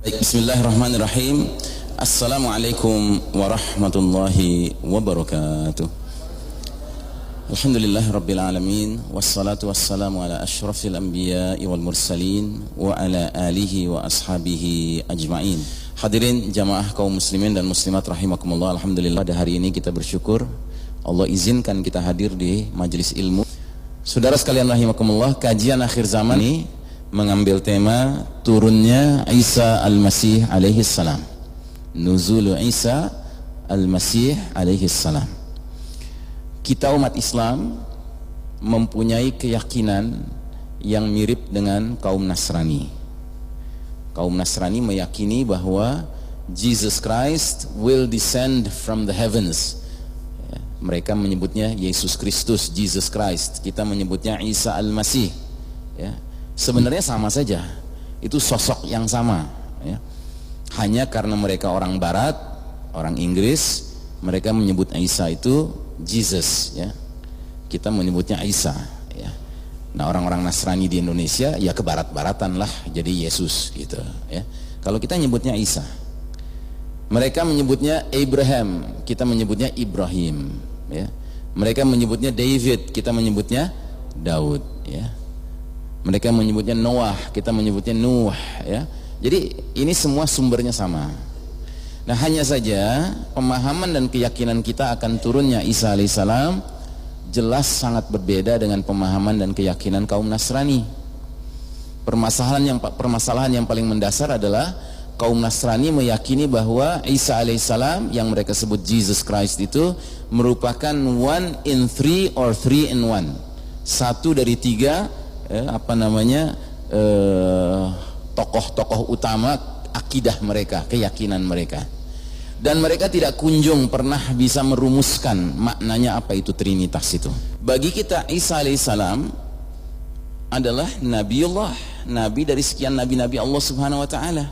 Baik, bismillahirrahmanirrahim. Assalamualaikum warahmatullahi wabarakatuh. Alhamdulillah rabbil alamin, wassalatu wassalamu ala asyrafil anbiya'i wal mursalin wa ala alihi wa ashabihi ajma'in. Hadirin jamaah kaum muslimin dan muslimat rahimakumullah. Alhamdulillah pada hari ini kita bersyukur Allah izinkan kita hadir di majelis ilmu. Saudara sekalian rahimakumullah, kajian akhir zaman ini mengambil tema turunnya Isa al-Masih alaihi salam. Nuzul Isa al-Masih alaihi salam. Kita umat Islam mempunyai keyakinan yang mirip dengan kaum Nasrani. Kaum Nasrani meyakini bahwa Jesus Christ will descend from the heavens. Mereka menyebutnya Yesus Kristus, Jesus Christ. Kita menyebutnya Isa al-Masih. Ya. Sebenarnya sama saja, itu sosok yang sama, ya. Hanya karena mereka orang Barat, orang Inggris, mereka menyebut Isa itu Jesus, ya. Kita menyebutnya Isa, ya. Nah, orang-orang Nasrani di Indonesia ya kebarat-baratan lah, jadi Yesus gitu, ya. Kalau kita menyebutnya Isa, mereka menyebutnya Abraham, kita menyebutnya Ibrahim, ya. Mereka menyebutnya David, kita menyebutnya Daud, ya. Mereka menyebutnya Noah, kita menyebutnya Nuh, ya. Jadi ini semua sumbernya sama. Nah, hanya saja pemahaman dan keyakinan kita akan turunnya Isa alaihissalam jelas sangat berbeda dengan pemahaman dan keyakinan kaum Nasrani. Permasalahan yang paling mendasar adalah kaum Nasrani meyakini bahwa Isa alaihissalam yang mereka sebut Jesus Christ itu merupakan one in three or three in one. Satu dari tiga tokoh-tokoh utama akidah mereka, keyakinan mereka. Dan mereka tidak kunjung pernah bisa merumuskan maknanya apa itu Trinitas itu. Bagi kita Isa alaihissalam adalah Nabiullah, nabi dari sekian nabi-nabi Allah Subhanahu wa taala.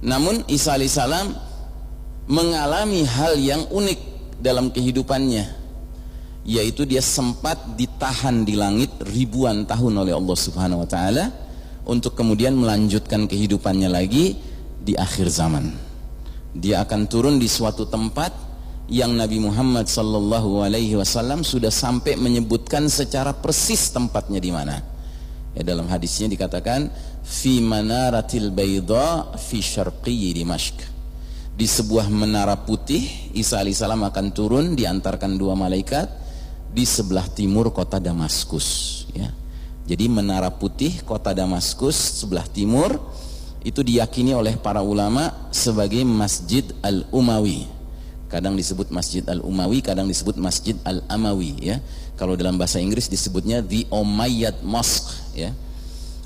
Namun Isa alaihissalam mengalami hal yang unik dalam kehidupannya, yaitu dia sempat ditahan di langit ribuan tahun oleh Allah Subhanahu wa taala untuk kemudian melanjutkan kehidupannya lagi di akhir zaman. Dia akan turun di suatu tempat yang Nabi Muhammad sallallahu alaihi wasallam sudah sampai menyebutkan secara persis tempatnya di mana. Ya, dalam hadisnya dikatakan fi manaratil bayda fi syarqi Dimashq. Di sebuah menara putih Isa alaihissalam akan turun, diantarkan dua malaikat di sebelah timur kota Damaskus, ya. Jadi menara putih kota Damaskus sebelah timur itu diyakini oleh para ulama sebagai Masjid Al-Umawi. Kadang disebut Masjid Al-Umawi, kadang disebut Masjid Al-Amawi, ya. Kalau dalam bahasa Inggris disebutnya The Umayyad Mosque, ya.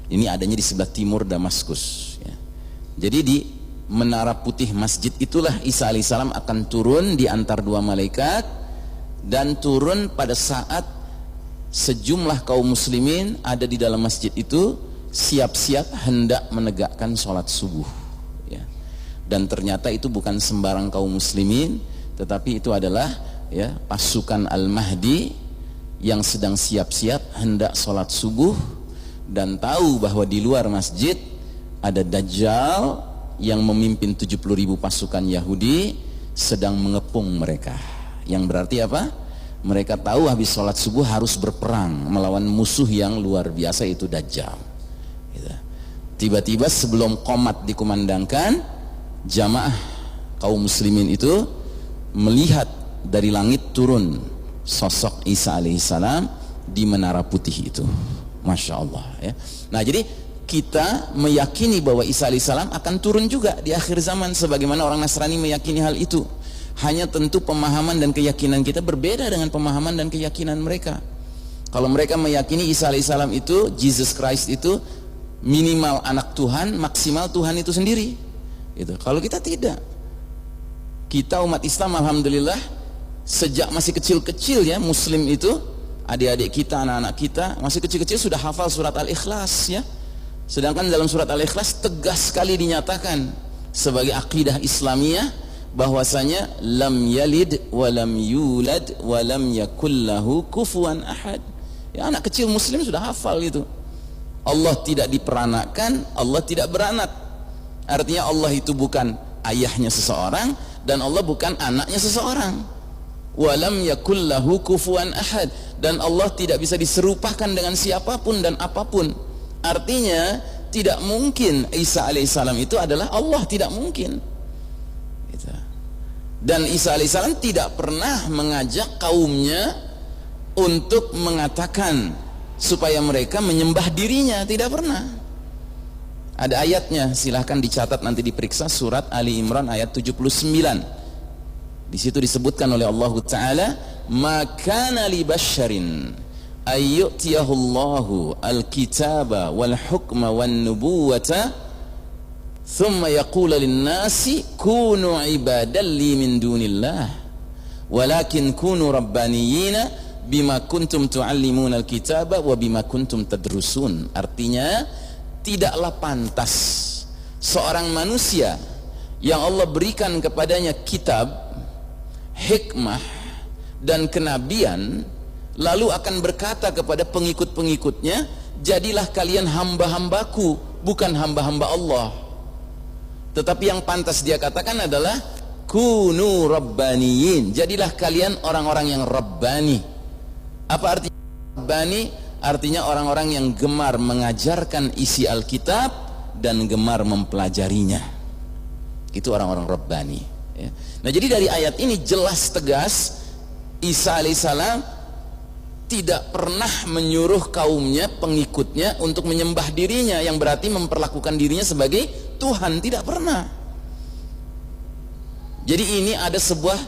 Ini adanya di sebelah timur Damaskus, ya. Jadi di menara putih masjid itulah Isa alaihissalam akan turun di antar dua malaikat, dan turun pada saat sejumlah kaum muslimin ada di dalam masjid itu siap-siap hendak menegakkan sholat subuh, ya. Dan ternyata itu bukan sembarang kaum muslimin, tetapi itu adalah, ya, pasukan Al-Mahdi yang sedang siap-siap hendak sholat subuh dan tahu bahwa di luar masjid ada Dajjal yang memimpin 70.000 pasukan Yahudi sedang mengepung mereka. Yang berarti apa? Mereka tahu habis sholat subuh harus berperang melawan musuh yang luar biasa, itu Dajjal. Gitu. Tiba-tiba sebelum qomat dikumandangkan, jamaah kaum muslimin itu melihat dari langit turun sosok Isa alaihissalam di menara putih itu. Masya Allah, ya. Nah, jadi kita meyakini bahwa Isa alaihissalam akan turun juga di akhir zaman sebagaimana orang Nasrani meyakini hal itu. Hanya tentu pemahaman dan keyakinan kita berbeda dengan pemahaman dan keyakinan mereka. Kalau mereka meyakini Isa alaihissalam itu, Jesus Christ itu minimal anak Tuhan, maksimal Tuhan itu sendiri, gitu. Kalau kita tidak. Kita umat Islam alhamdulillah sejak masih kecil-kecil, ya, muslim itu, adik-adik kita, anak-anak kita masih kecil-kecil sudah hafal surat Al-Ikhlas, ya. Sedangkan dalam surat Al-Ikhlas tegas sekali dinyatakan sebagai akidah Islamiyah bahwasanya lam yalid wa lam yulad wa lam yakul lahu kufuwan ahad. Ya, anak kecil muslim sudah hafal itu. Allah tidak diperanakkan, Allah tidak beranak. Artinya Allah itu bukan ayahnya seseorang dan Allah bukan anaknya seseorang. Walam yakul lahu kufuwan ahad, dan Allah tidak bisa diserupakan dengan siapapun dan apapun. Artinya tidak mungkin Isa alaihissalam itu adalah Allah, tidak mungkin. Dan Isa alaihissalam tidak pernah mengajak kaumnya untuk mengatakan supaya mereka menyembah dirinya, tidak pernah. Ada ayatnya, silahkan dicatat nanti diperiksa, surat Ali Imran ayat 79. Di situ disebutkan oleh Allah Ta'ala, maka li basyarin ayyutiyahu Allahu al-kitaba wal hukma wan nubuwata thumma yaqulu lin-nasi kunu ibadan li min dunillah walakin kunu rabbaniyina bima kuntum tu'allimuna al-kitaba wa bima kuntum tadrusun. Artinya, tidaklah pantas seorang manusia yang Allah berikan kepadanya kitab, hikmah dan kenabian, lalu akan berkata kepada pengikut-pengikutnya, jadilah kalian hamba-hambaku, bukan hamba-hamba Allah. Tetapi yang pantas dia katakan adalah kunu rabbaniyin, jadilah kalian orang-orang yang rabbani. Apa artinya rabbani? Artinya orang-orang yang gemar mengajarkan isi Alkitab dan gemar mempelajarinya. Itu orang-orang rabbani, ya. Nah, jadi dari ayat ini jelas tegas Isa alaihissalam tidak pernah menyuruh kaumnya, pengikutnya untuk menyembah dirinya, yang berarti memperlakukan dirinya sebagai Tuhan, tidak pernah. Jadi ini ada sebuah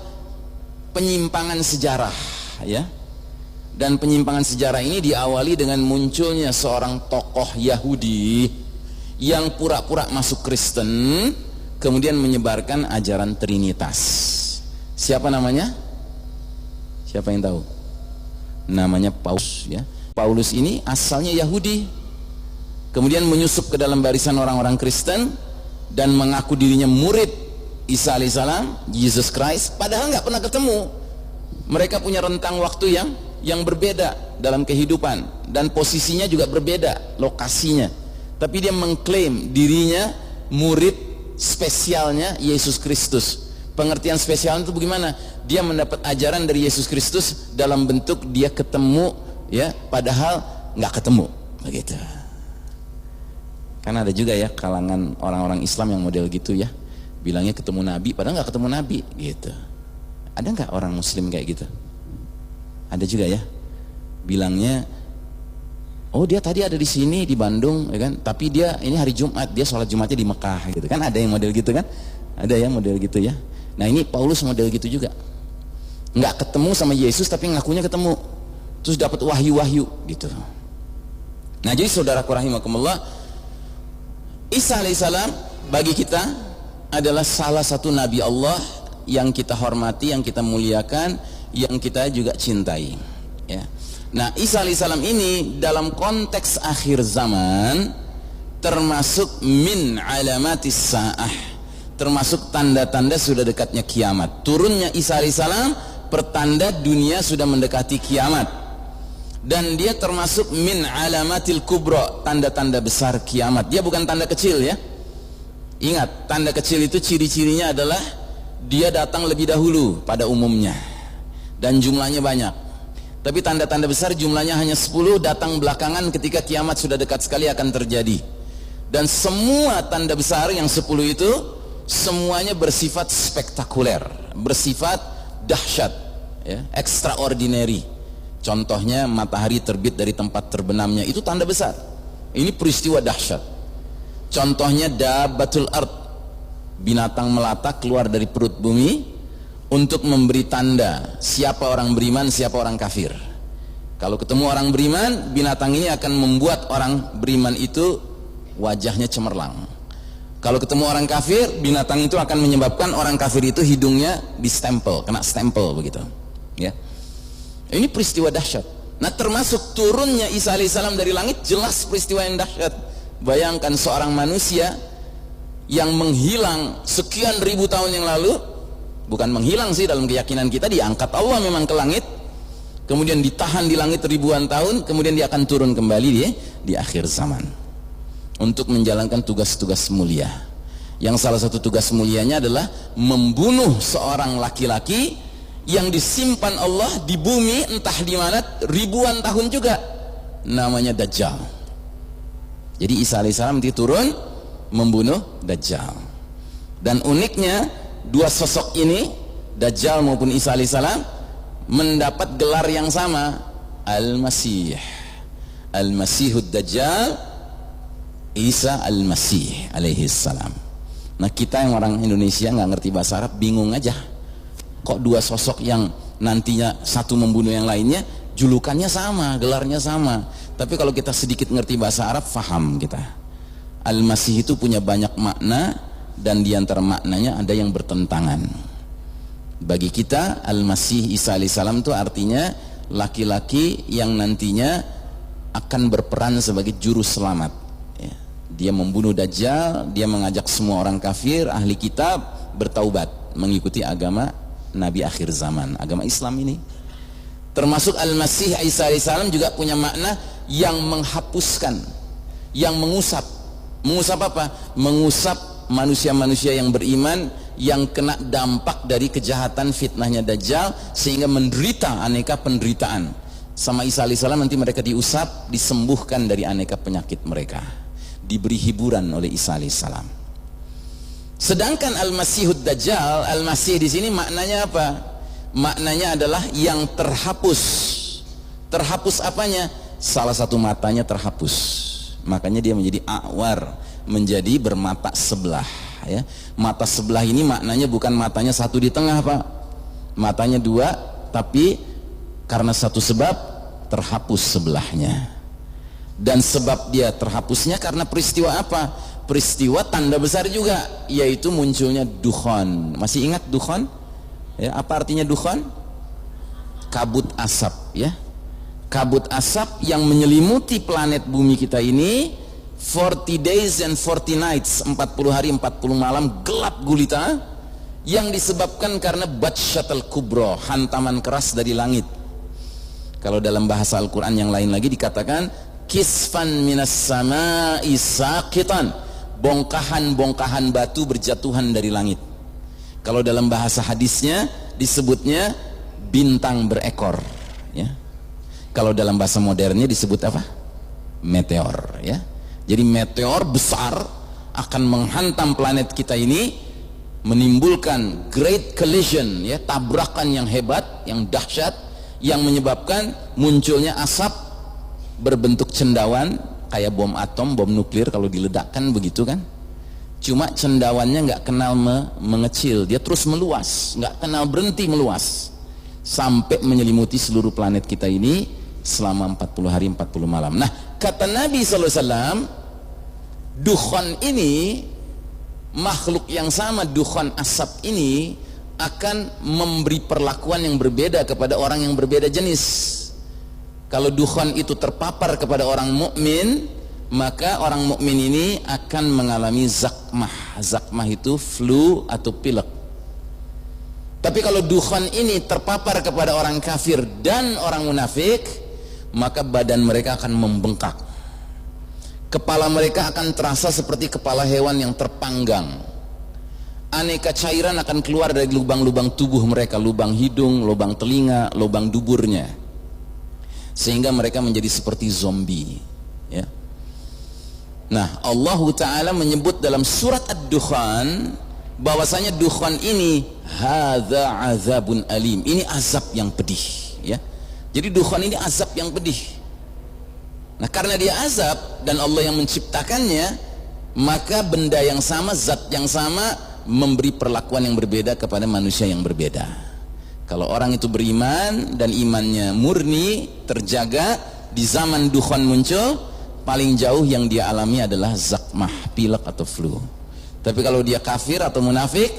penyimpangan sejarah, ya. Dan penyimpangan sejarah ini diawali dengan munculnya seorang tokoh Yahudi yang pura-pura masuk Kristen, kemudian menyebarkan ajaran Trinitas. Siapa namanya? Siapa yang tahu? Namanya Paulus, ya. Paulus ini asalnya Yahudi, kemudian menyusup ke dalam barisan orang-orang Kristen dan mengaku dirinya murid Isa alaihissalam, Jesus Christ, padahal nggak pernah ketemu. Mereka punya rentang waktu yang berbeda dalam kehidupan, dan posisinya juga berbeda lokasinya. Tapi dia mengklaim dirinya murid spesialnya Yesus Kristus. Pengertian spesial itu bagaimana? Dia mendapat ajaran dari Yesus Kristus dalam bentuk dia ketemu, ya, padahal nggak ketemu, begitu. Karena ada juga ya kalangan orang-orang Islam yang model gitu, ya, bilangnya ketemu Nabi padahal nggak ketemu Nabi, gitu. Ada nggak orang Muslim kayak gitu? Ada juga ya, bilangnya, oh dia tadi ada di sini di Bandung, ya kan? Tapi dia ini hari Jumat, dia sholat Jumatnya di Mekah, gitu kan? Ada yang model gitu kan? Ada ya model gitu, ya. Nah, ini Paulus model gitu juga, nggak ketemu sama Yesus tapi ngakunya ketemu, terus dapat wahyu-wahyu, gitu. Nah, jadi saudaraku rahimakumullah, Isa alaihissalam bagi kita adalah salah satu nabi Allah yang kita hormati, yang kita muliakan, yang kita juga cintai, ya. Nah, Isa alaihissalam ini dalam konteks akhir zaman termasuk min alamatis sa'ah, termasuk tanda-tanda sudah dekatnya kiamat. Turunnya Isa alaihissalam pertanda dunia sudah mendekati kiamat, dan dia termasuk min alamatil kubra, tanda-tanda besar kiamat. Dia bukan tanda kecil, ya. Ingat, tanda kecil itu ciri-cirinya adalah dia datang lebih dahulu pada umumnya dan jumlahnya banyak. Tapi tanda-tanda besar jumlahnya hanya 10, datang belakangan ketika kiamat sudah dekat sekali akan terjadi. Dan semua tanda besar yang 10 itu semuanya bersifat spektakuler, bersifat dahsyat, ya, extraordinary. Contohnya matahari terbit dari tempat terbenamnya, itu tanda besar. Ini peristiwa dahsyat. Contohnya dabbatul ard, binatang melata keluar dari perut bumi untuk memberi tanda siapa orang beriman, siapa orang kafir. Kalau ketemu orang beriman, binatang ini akan membuat orang beriman itu wajahnya cemerlang. Kalau ketemu orang kafir, binatang itu akan menyebabkan orang kafir itu hidungnya distempel, kena stempel, begitu, ya. Ini peristiwa dahsyat. Nah, termasuk turunnya Isa alaihissalam dari langit, jelas peristiwa yang dahsyat. Bayangkan seorang manusia yang menghilang sekian ribu tahun yang lalu, bukan menghilang sih dalam keyakinan kita, diangkat Allah memang ke langit, kemudian ditahan di langit ribuan tahun, kemudian dia akan turun kembali di akhir zaman untuk menjalankan tugas-tugas mulia. yang salah satu tugas mulianya adalah membunuh seorang laki-laki yang disimpan Allah di bumi entah di mana ribuan tahun juga, namanya Dajjal. Jadi Isa alaihissalam nanti turun membunuh Dajjal. Dan uniknya dua sosok ini, Dajjal maupun Isa alaihissalam, mendapat gelar yang sama, Al-Masih. Al-Masihud Dajjal, Isa Al-Masih alaihissalam. Nah, kita yang orang Indonesia nggak ngerti bahasa Arab bingung aja, kok dua sosok yang nantinya satu membunuh yang lainnya julukannya sama, gelarnya sama. Tapi kalau kita sedikit ngerti bahasa Arab, faham kita. Al-Masih itu punya banyak makna, dan diantara maknanya ada yang bertentangan. Bagi kita Al-Masih Isa alaihissalam itu artinya laki-laki yang nantinya akan berperan sebagai juru selamat, ya. Dia membunuh Dajjal, dia mengajak semua orang kafir, ahli kitab bertaubat mengikuti agama Nabi akhir zaman, agama Islam ini. Termasuk Al-Masih Isa alaihissalam juga punya makna yang menghapuskan, yang mengusap. Mengusap apa? Mengusap manusia-manusia yang beriman yang kena dampak dari kejahatan fitnahnya Dajjal sehingga menderita aneka penderitaan. Sama Isa alaihissalam nanti mereka diusap, disembuhkan dari aneka penyakit mereka, diberi hiburan oleh Isa alaihissalam. Sedangkan Al-Masihud Dajjal, Al-Masih di sini maknanya apa? Maknanya adalah yang terhapus. Terhapus apanya? Salah satu matanya terhapus. Makanya dia menjadi a'war, menjadi bermata sebelah, ya. Mata sebelah ini maknanya bukan matanya satu di tengah, Pak. Matanya dua, tapi karena satu sebab terhapus sebelahnya. Dan sebab dia terhapusnya karena peristiwa apa? Peristiwa tanda besar juga, yaitu munculnya dukhan. Masih ingat dukhan? Ya, apa artinya dukhan? Kabut asap, ya. Kabut asap yang menyelimuti planet bumi kita ini 40 days and 40 nights, 40 hari 40 malam gelap gulita, yang disebabkan karena batsyatul kubra, hantaman keras dari langit. Kalau dalam bahasa Al-Quran yang lain lagi dikatakan kisfan minas sama'i saqitan, bongkahan-bongkahan batu berjatuhan dari langit. Kalau dalam bahasa hadisnya disebutnya bintang berekor, ya. Kalau dalam bahasa modernnya disebut apa? Meteor, ya. Jadi meteor besar akan menghantam planet kita ini, menimbulkan great collision, ya, tabrakan yang hebat, yang dahsyat, yang menyebabkan munculnya asap berbentuk cendawan kayak bom atom, bom nuklir kalau diledakkan begitu kan. Cuma cendawannya nggak kenal mengecil, dia terus meluas, nggak kenal berhenti meluas sampai menyelimuti seluruh planet kita ini selama 40 hari 40 malam. Nah, kata Nabi SAW, dukhan ini, makhluk yang sama, dukhan asap ini akan memberi perlakuan yang berbeda kepada orang yang berbeda jenis. Kalau dukhan itu terpapar kepada orang mukmin, maka orang mukmin ini akan mengalami zakmah. Zakmah itu flu atau pilek. Tapi kalau dukhan ini terpapar kepada orang kafir dan orang munafik, maka badan mereka akan membengkak. Kepala mereka akan terasa seperti kepala hewan yang terpanggang. Aneka cairan akan keluar dari lubang-lubang tubuh mereka, lubang hidung, lubang telinga, lubang duburnya, sehingga mereka menjadi seperti zombie, ya. Nah, Allah Ta'ala menyebut dalam surat Ad-Dukhan bahwasanya dukhan ini hadza azabun alim, ini azab yang pedih, ya. Jadi dukhan ini azab yang pedih. Nah, karena dia azab dan Allah yang menciptakannya, maka benda yang sama, zat yang sama memberi perlakuan yang berbeda kepada manusia yang berbeda. Kalau orang itu beriman dan imannya murni, terjaga, di zaman dukhan muncul, paling jauh yang dia alami adalah zakmah, pilek atau flu. Tapi kalau dia kafir atau munafik,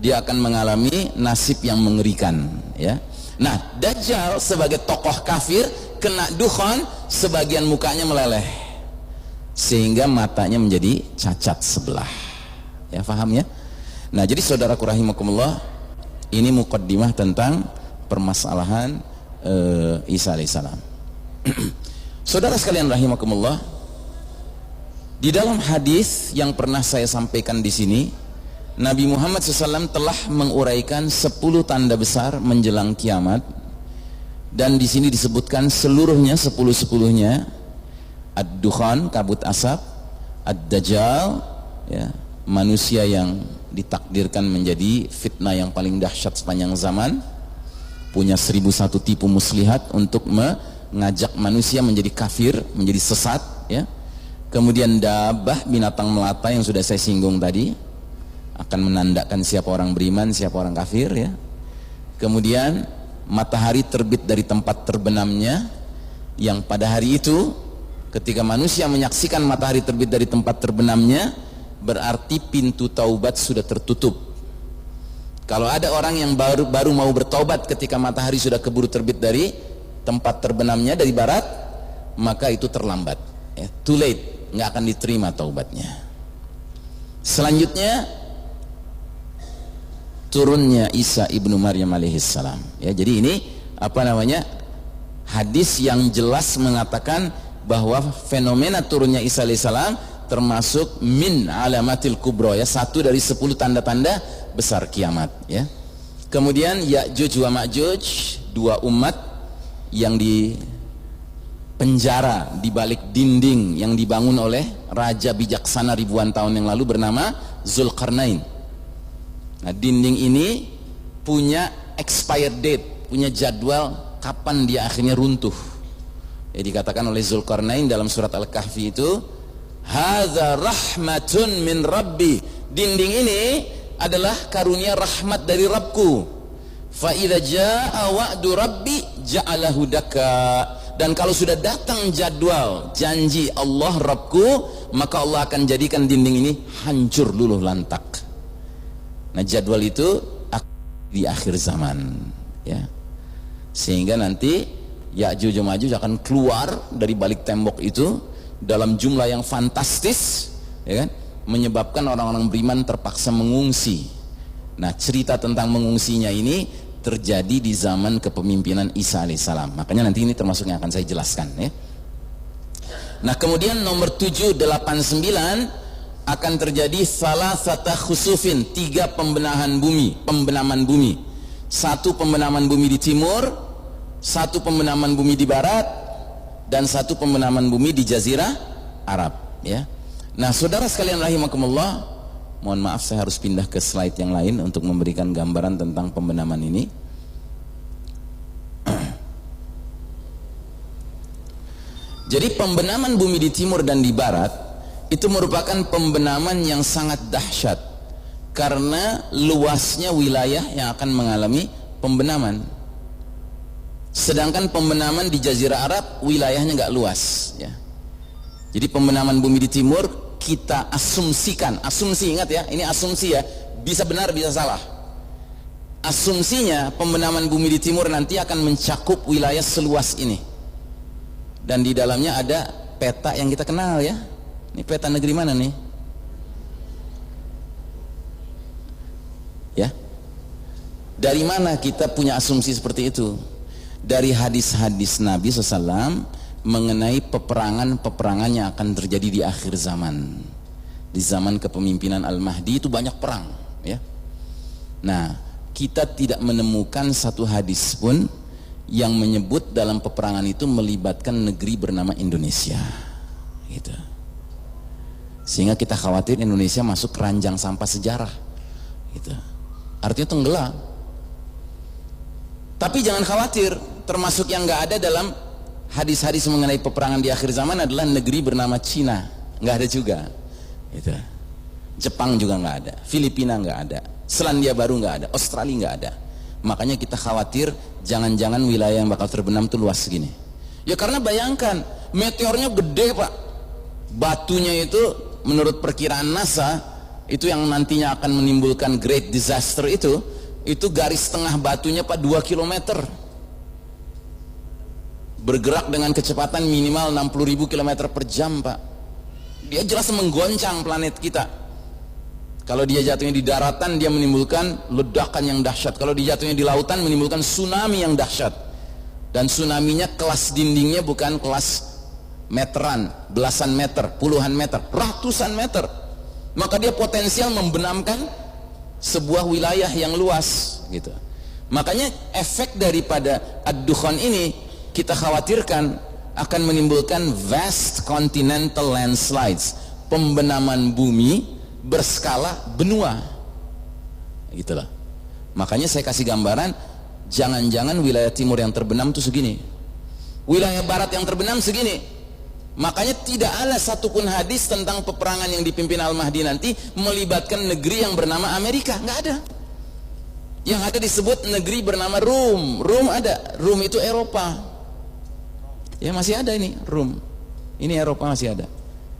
dia akan mengalami nasib yang mengerikan, ya. Nah, Dajjal sebagai tokoh kafir kena dukhan, sebagian mukanya meleleh sehingga matanya menjadi cacat sebelah, ya, paham ya? Nah, jadi saudaraku rahimakumullah, ini muqaddimah tentang permasalahan Isa alaihissalam. Saudara sekalian rahimakumullah, Di dalam hadis yang pernah saya sampaikan di sini, Nabi Muhammad SAW telah menguraikan 10 tanda besar menjelang kiamat, dan di sini disebutkan seluruhnya 10-10-nya: ad-dukhan, kabut asap; ad-dajjal, ya, manusia yang ditakdirkan menjadi fitnah yang paling dahsyat sepanjang zaman, punya 1001 tipu muslihat untuk mengajak manusia menjadi kafir, menjadi sesat, ya. Kemudian dabah, binatang melata yang sudah saya singgung tadi, akan menandakan siapa orang beriman, siapa orang kafir, ya. Kemudian matahari terbit dari tempat terbenamnya, yang pada hari itu ketika manusia menyaksikan matahari terbit dari tempat terbenamnya, berarti pintu taubat sudah tertutup. Kalau ada orang yang baru mau bertaubat ketika matahari sudah keburu terbit dari tempat terbenamnya dari barat, maka itu terlambat, ya, too late, nggak akan diterima taubatnya. Selanjutnya turunnya Isa ibnu Maryam alaihissalam, ya. Jadi ini hadis yang jelas mengatakan bahwa fenomena turunnya Isa alaihissalam termasuk min alamatil kubro, ya, satu dari 10 tanda-tanda besar kiamat, ya. Kemudian Ya'juj wa Ma'juj, 2 umat yang di penjara di balik dinding yang dibangun oleh raja bijaksana ribuan tahun yang lalu bernama Zulkarnain. Nah, dinding ini punya expired date, punya jadwal kapan dia akhirnya runtuh. Ya, dikatakan oleh Zulkarnain dalam surat Al-Kahfi itu, hadza rahmatun min rabbi, dinding ini adalah karunia rahmat dari Rabbku. Fa idza jaa wa'du rabbi ja'alahu dakka, dan kalau sudah datang jadwal janji Allah Rabbku, maka Allah akan jadikan dinding ini hancur luluh lantak. Nah, jadwal itu di akhir zaman, ya. Sehingga nanti Ya'juj wa Ma'juj akan keluar dari balik tembok itu dalam jumlah yang fantastis, ya kan? Menyebabkan orang-orang beriman terpaksa mengungsi. Nah, cerita tentang mengungsinya ini terjadi di zaman kepemimpinan Isa alaihissalam. Makanya nanti ini termasuk yang akan saya jelaskan, ya. Nah, kemudian nomor 789 akan terjadi salasata khusufin, 3 pembenaman bumi. 1 pembenaman bumi di timur, 1 pembenaman bumi di barat, dan 1 pembenaman bumi di Jazirah Arab, ya. Nah, saudara sekalian rahimakumullah, mohon maaf saya harus pindah ke slide yang lain untuk memberikan gambaran tentang pembenaman ini. Jadi pembenaman bumi di timur dan di barat itu merupakan pembenaman yang sangat dahsyat karena luasnya wilayah yang akan mengalami pembenaman. Sedangkan pembenaman di Jazirah Arab wilayahnya nggak luas, ya. Jadi pembenaman bumi di timur kita asumsikan, asumsi, ingat ya, ini asumsi, ya, bisa benar bisa salah. Asumsinya pembenaman bumi di timur nanti akan mencakup wilayah seluas ini, dan di dalamnya ada peta yang kita kenal, ya. Ini peta negeri mana nih? Ya, dari mana kita punya asumsi seperti itu? Dari hadis-hadis Nabi SAW mengenai peperangan-peperangan yang akan terjadi di akhir zaman. Di zaman kepemimpinan Al-Mahdi itu banyak perang, ya. Nah, kita tidak menemukan satu hadis pun yang menyebut dalam peperangan itu melibatkan negeri bernama Indonesia, gitu. Sehingga kita khawatir Indonesia masuk keranjang sampah sejarah, gitu. Artinya tenggelam. Tapi jangan khawatir, termasuk yang nggak ada dalam hadis-hadis mengenai peperangan di akhir zaman adalah negeri bernama Cina, nggak ada juga, gitu. Jepang juga nggak ada, Filipina nggak ada, Selandia Baru nggak ada, Australia nggak ada. Makanya kita khawatir jangan-jangan wilayah yang bakal terbenam itu luas segini. Ya karena bayangkan meteornya gede, Pak. Batunya itu menurut perkiraan NASA itu yang nantinya akan menimbulkan great disaster itu garis tengah batunya, Pak, 2 km. Bergerak dengan kecepatan minimal 60.000 km per jam, Pak. Dia jelas menggoncang planet kita. Kalau dia jatuhnya di daratan, dia menimbulkan ledakan yang dahsyat. Kalau dia jatuhnya di lautan, menimbulkan tsunami yang dahsyat. Dan tsunaminya kelas dindingnya bukan kelas meteran, belasan meter, puluhan meter, ratusan meter. Maka dia potensial membenamkan sebuah wilayah yang luas gitu. Makanya efek daripada ad-dukhan ini kita khawatirkan akan menimbulkan vast continental landslides, pembenaman bumi berskala benua gitu loh. Makanya saya kasih gambaran, jangan-jangan wilayah timur yang terbenam itu segini, wilayah barat yang terbenam segini. Makanya tidak ada satupun hadis tentang peperangan yang dipimpin Al-Mahdi nanti melibatkan negeri yang bernama Amerika, nggak ada. Yang ada disebut negeri bernama Rum. Rum ada, Rum itu Eropa ya, masih ada ini Rum, ini Eropa masih ada,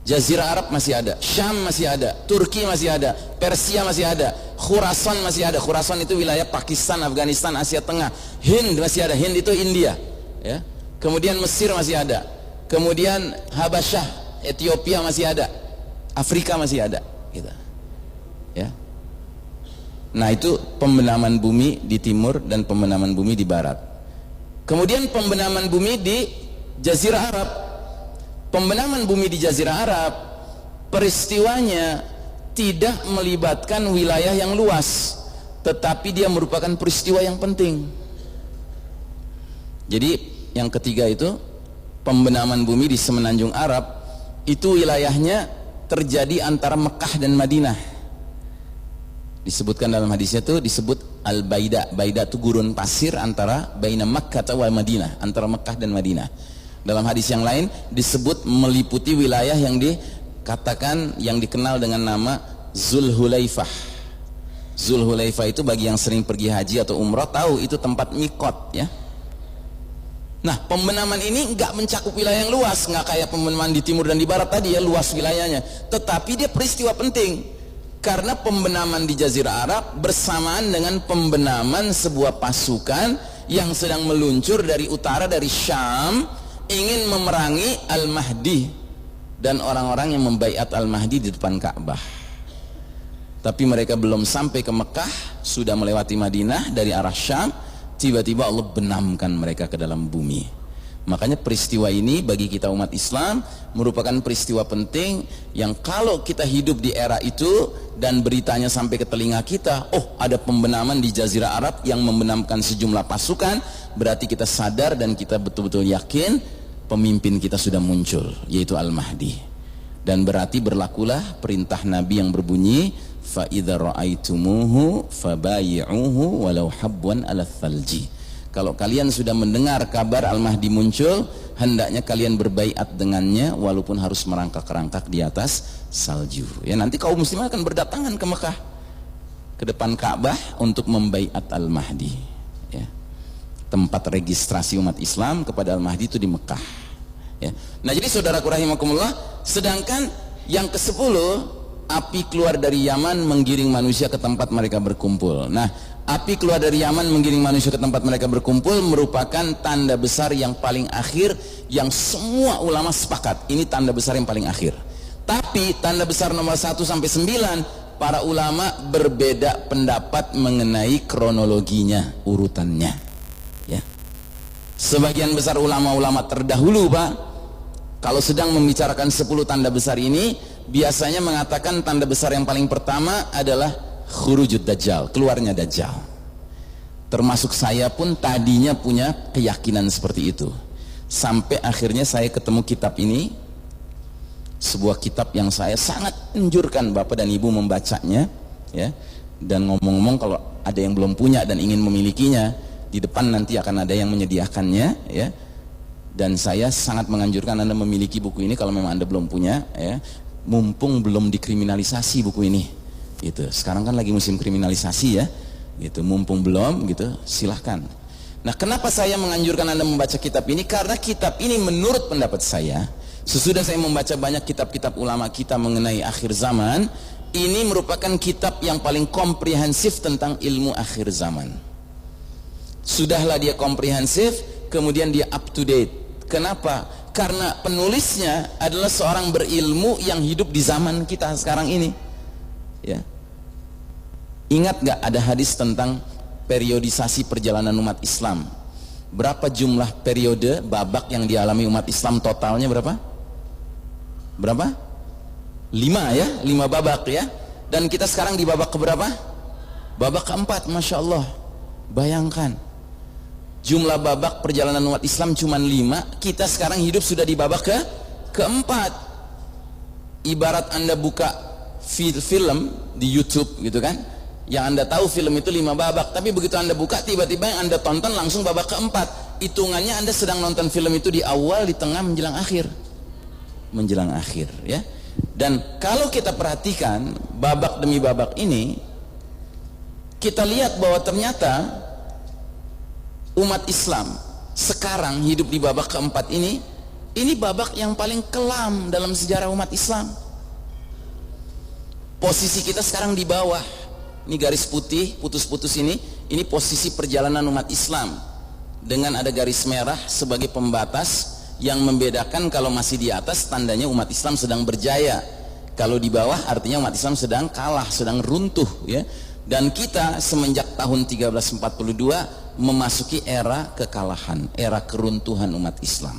Jazirah Arab masih ada, Syam masih ada, Turki masih ada, Persia masih ada, Khurasan masih ada. Khurasan itu wilayah Pakistan, Afghanistan, Asia Tengah. Hind masih ada, Hind itu India ya. Kemudian Mesir masih ada, kemudian Habasyah, Ethiopia masih ada, Afrika masih ada gitu ya. Nah itu pembenaman bumi di timur dan pembenaman bumi di barat. Kemudian pembenaman bumi di Jazirah Arab. Pembenaman bumi di Jazirah Arab peristiwanya tidak melibatkan wilayah yang luas, tetapi dia merupakan peristiwa yang penting. Jadi yang ketiga itu pembenaman bumi di semenanjung Arab, itu wilayahnya terjadi antara Mekah dan Madinah. Disebutkan dalam hadisnya itu disebut Al-Baida. Baida itu gurun pasir antara baina Makkah wa Madinah, antara Mekah dan Madinah. Dalam hadis yang lain disebut meliputi wilayah yang dikatakan, yang dikenal dengan nama Zulhulaifah. Zulhulaifah itu bagi yang sering pergi haji atau umrah tahu itu tempat mikot ya. Nah pembenaman ini nggak mencakup wilayah yang luas, nggak kayak pembenaman di timur dan di barat tadi ya, luas wilayahnya. Tetapi dia peristiwa penting karena pembenaman di Jazirah Arab bersamaan dengan pembenaman sebuah pasukan yang sedang meluncur dari utara, dari Syam, ingin memerangi Al-Mahdi dan orang-orang yang membaiat Al-Mahdi di depan Ka'bah. Tapi mereka belum sampai ke Mekah, sudah melewati Madinah dari arah Syam, tiba-tiba Allah benamkan mereka ke dalam bumi. Makanya peristiwa ini bagi kita umat Islam merupakan peristiwa penting yang kalau kita hidup di era itu dan beritanya sampai ke telinga kita, oh ada pembenaman di Jazirah Arab yang membenamkan sejumlah pasukan, berarti kita sadar dan kita betul-betul yakin pemimpin kita sudah muncul, yaitu Al-Mahdi. Dan berarti berlakulah perintah Nabi yang berbunyi, fa idza ra'aitumuhu fabayi'uhu walau habwan 'ala thalji. Kalau kalian sudah mendengar kabar Al-Mahdi muncul, hendaknya kalian berbaiat dengannya walaupun harus merangkak-rangkak di atas salju. Ya, nanti kaum muslimin akan berdatangan ke Mekah, ke depan Ka'bah untuk membaiat Al-Mahdi. Ya. Tempat registrasi umat Islam kepada Al-Mahdi itu di Mekah. Ya. Nah, jadi saudaraku rahimakumullah, sedangkan yang ke-10, api keluar dari Yaman menggiring manusia ke tempat mereka berkumpul. Nah, api keluar dari Yaman menggiring manusia ke tempat mereka berkumpul merupakan tanda besar yang paling akhir yang semua ulama sepakat. Ini tanda besar yang paling akhir. Tapi tanda besar nomor 1 sampai 9 para ulama berbeda pendapat mengenai kronologinya, urutannya. Ya. Sebagian besar ulama-ulama terdahulu, Pak, kalau sedang membicarakan 10 tanda besar ini, biasanya mengatakan tanda besar yang paling pertama adalah khurujud Dajjal, keluarnya Dajjal. Termasuk saya pun tadinya punya keyakinan seperti itu, sampai akhirnya saya ketemu kitab ini, sebuah kitab yang saya sangat anjurkan Bapak dan Ibu membacanya ya. Dan ngomong-ngomong, kalau ada yang belum punya dan ingin memilikinya, di depan nanti akan ada yang menyediakannya ya. Dan saya sangat menganjurkan Anda memiliki buku ini kalau memang Anda belum punya ya, mumpung belum dikriminalisasi buku ini gitu. Sekarang kan lagi musim kriminalisasi ya gitu, mumpung belum gitu, silahkan. Nah, kenapa saya menganjurkan Anda membaca kitab ini? Karena kitab ini menurut pendapat saya, sesudah saya membaca banyak kitab-kitab ulama kita mengenai akhir zaman, ini merupakan kitab yang paling komprehensif tentang ilmu akhir zaman. Sudahlah dia komprehensif, kemudian dia up to date. Kenapa? Karena penulisnya adalah seorang berilmu yang hidup di zaman kita sekarang ini ya. Ingat gak ada hadis tentang periodisasi perjalanan umat Islam? Berapa jumlah periode babak yang dialami umat Islam totalnya berapa? Berapa? 5 ya, 5 babak ya. Dan kita sekarang di babak keberapa? Babak keempat. Masya Allah. Bayangkan, jumlah babak perjalanan umat Islam cuma 5, kita sekarang hidup sudah di babak keempat. Ibarat Anda buka film di YouTube gitu kan, yang Anda tahu film itu 5 babak, tapi begitu Anda buka, tiba-tiba yang Anda tonton langsung babak keempat. Hitungannya Anda sedang nonton film itu di awal, di tengah, menjelang akhir ya. Dan kalau kita perhatikan babak demi babak ini, kita lihat bahwa ternyata umat Islam sekarang hidup di babak keempat ini babak yang paling kelam dalam sejarah umat Islam. Posisi kita sekarang di bawah. Ini garis putih, putus-putus ini posisi perjalanan umat Islam. Dengan ada garis merah sebagai pembatas yang membedakan kalau masih di atas tandanya umat Islam sedang berjaya. Kalau di bawah artinya umat Islam sedang kalah, sedang runtuh ya. Dan kita semenjak tahun 1342 memasuki era kekalahan, era keruntuhan umat Islam.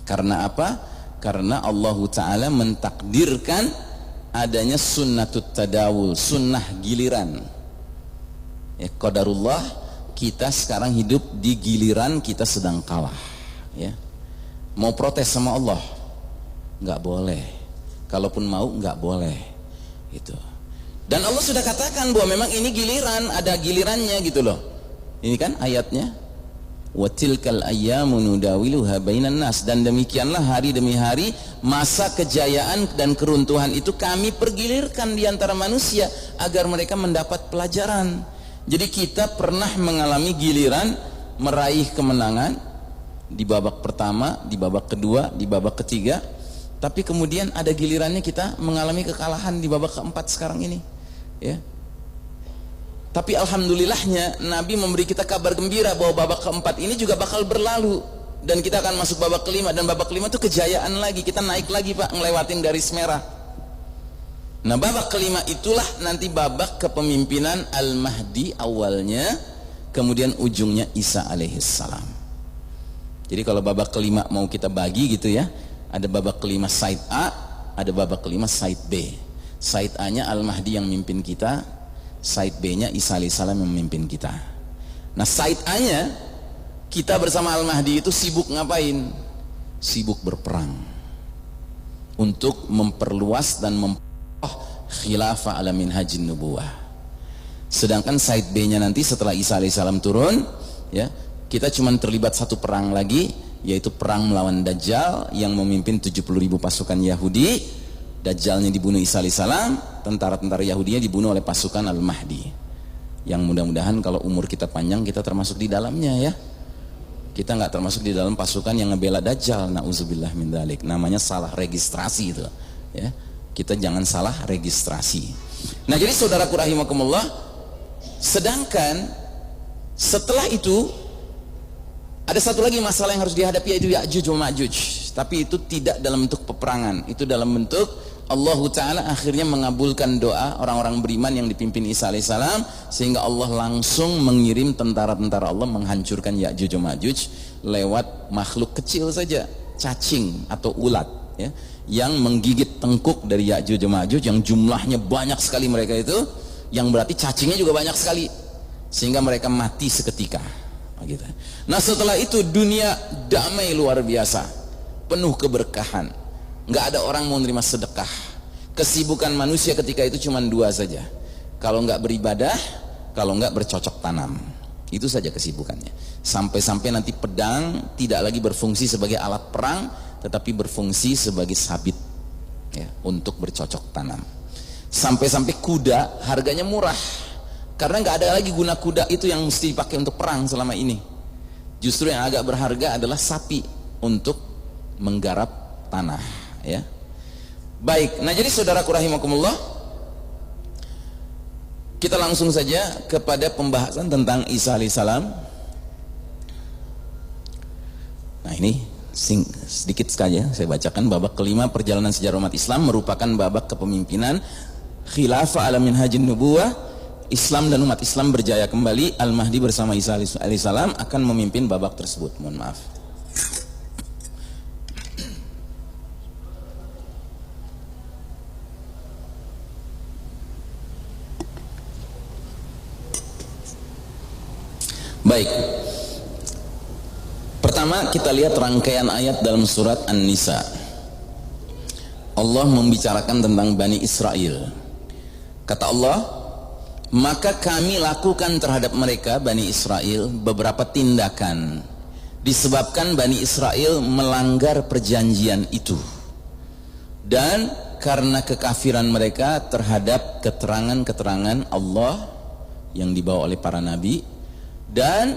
Karena apa? Karena Allah Ta'ala mentakdirkan adanya sunnatut tadawul, sunnah giliran ya. Qadarullah, kita sekarang hidup di giliran kita sedang kalah ya. Mau protes sama Allah nggak boleh, kalaupun mau nggak boleh gitu. Dan Allah sudah katakan bahwa memang ini giliran, ada gilirannya gitu loh. Ini kan ayatnya, wa tilkal ayyamu nudawiluha bainan nas, dan demikianlah hari demi hari masa kejayaan dan keruntuhan itu kami pergilirkan di antara manusia agar mereka mendapat pelajaran. Jadi kita pernah mengalami giliran meraih kemenangan di babak pertama, di babak kedua, di babak ketiga, tapi kemudian ada gilirannya kita mengalami kekalahan di babak keempat sekarang ini ya. Tapi alhamdulillahnya Nabi memberi kita kabar gembira bahwa babak keempat ini juga bakal berlalu dan kita akan masuk babak kelima, dan babak kelima itu kejayaan lagi, kita naik lagi Pak, ngelewatin garis merah. Nah babak kelima itulah nanti babak kepemimpinan Al-Mahdi awalnya, kemudian ujungnya Isa alaihissalam. Jadi kalau babak kelima mau kita bagi gitu ya, ada babak kelima side A, ada babak kelima side B. Side A-nya Al-Mahdi yang mimpin kita, side B-nya Isa alaihissalam yang memimpin kita. Nah side A-nya kita bersama Al-Mahdi itu sibuk ngapain? Sibuk berperang untuk memperluas dan khilafah ala minhajin nubuwah. Sedangkan side B-nya nanti setelah Isa alaihissalam turun ya, kita cuma terlibat satu perang lagi, yaitu perang melawan Dajjal yang memimpin 70.000 pasukan Yahudi. Dajjalnya dibunuh Isa alaihissalam, tentara-tentara Yahudinya dibunuh oleh pasukan Al-Mahdi. Yang mudah-mudahan kalau umur kita panjang kita termasuk di dalamnya ya. Kita nggak termasuk di dalam pasukan yang ngebela Dajjal, na'udzubillah min dzalik. Namanya salah registrasi itu ya. Kita jangan salah registrasi. Nah jadi saudaraku rahimakumullah, sedangkan setelah itu ada satu lagi masalah yang harus dihadapi, yaitu Ya'juj wa Ma'juj. Tapi itu tidak dalam bentuk peperangan, itu dalam bentuk Allah Ta'ala akhirnya mengabulkan doa orang-orang beriman yang dipimpin Isa alaihissalam, sehingga Allah langsung mengirim tentara-tentara Allah menghancurkan Ya'juj wa Ma'juj lewat makhluk kecil saja, cacing atau ulat ya, yang menggigit tengkuk dari Ya'juj wa Ma'juj, yang jumlahnya banyak sekali mereka itu, yang berarti cacingnya juga banyak sekali, sehingga mereka mati seketika gitu. Nah setelah itu dunia damai luar biasa, penuh keberkahan, nggak ada orang mau menerima sedekah. Kesibukan manusia ketika itu cuma dua saja, kalau nggak beribadah, kalau nggak bercocok tanam. Itu saja kesibukannya. Sampai-sampai nanti pedang tidak lagi berfungsi sebagai alat perang, tetapi berfungsi sebagai sabit ya, untuk bercocok tanam. Sampai-sampai kuda harganya murah, karena nggak ada lagi guna kuda itu yang mesti dipakai untuk perang selama ini. Justru yang agak berharga adalah sapi untuk menggarap tanah ya. Baik, nah jadi saudaraku rahimakumullah, kita langsung saja kepada pembahasan tentang Isa alaihissalam. Nah ini sedikit saja saya bacakan. Babak kelima perjalanan sejarah umat Islam merupakan babak kepemimpinan khilafah ala minhajin nubuwah. Islam dan umat Islam berjaya kembali. Al-Mahdi bersama Isa alaihissalam akan memimpin babak tersebut. Mohon maaf. Baik. Pertama kita lihat rangkaian ayat dalam surat An-Nisa. Allah membicarakan tentang Bani Israel. Kata Allah, maka kami lakukan terhadap mereka Bani Israel beberapa tindakan disebabkan Bani Israel melanggar perjanjian itu, dan karena kekafiran mereka terhadap keterangan-keterangan Allah yang dibawa oleh para nabi, dan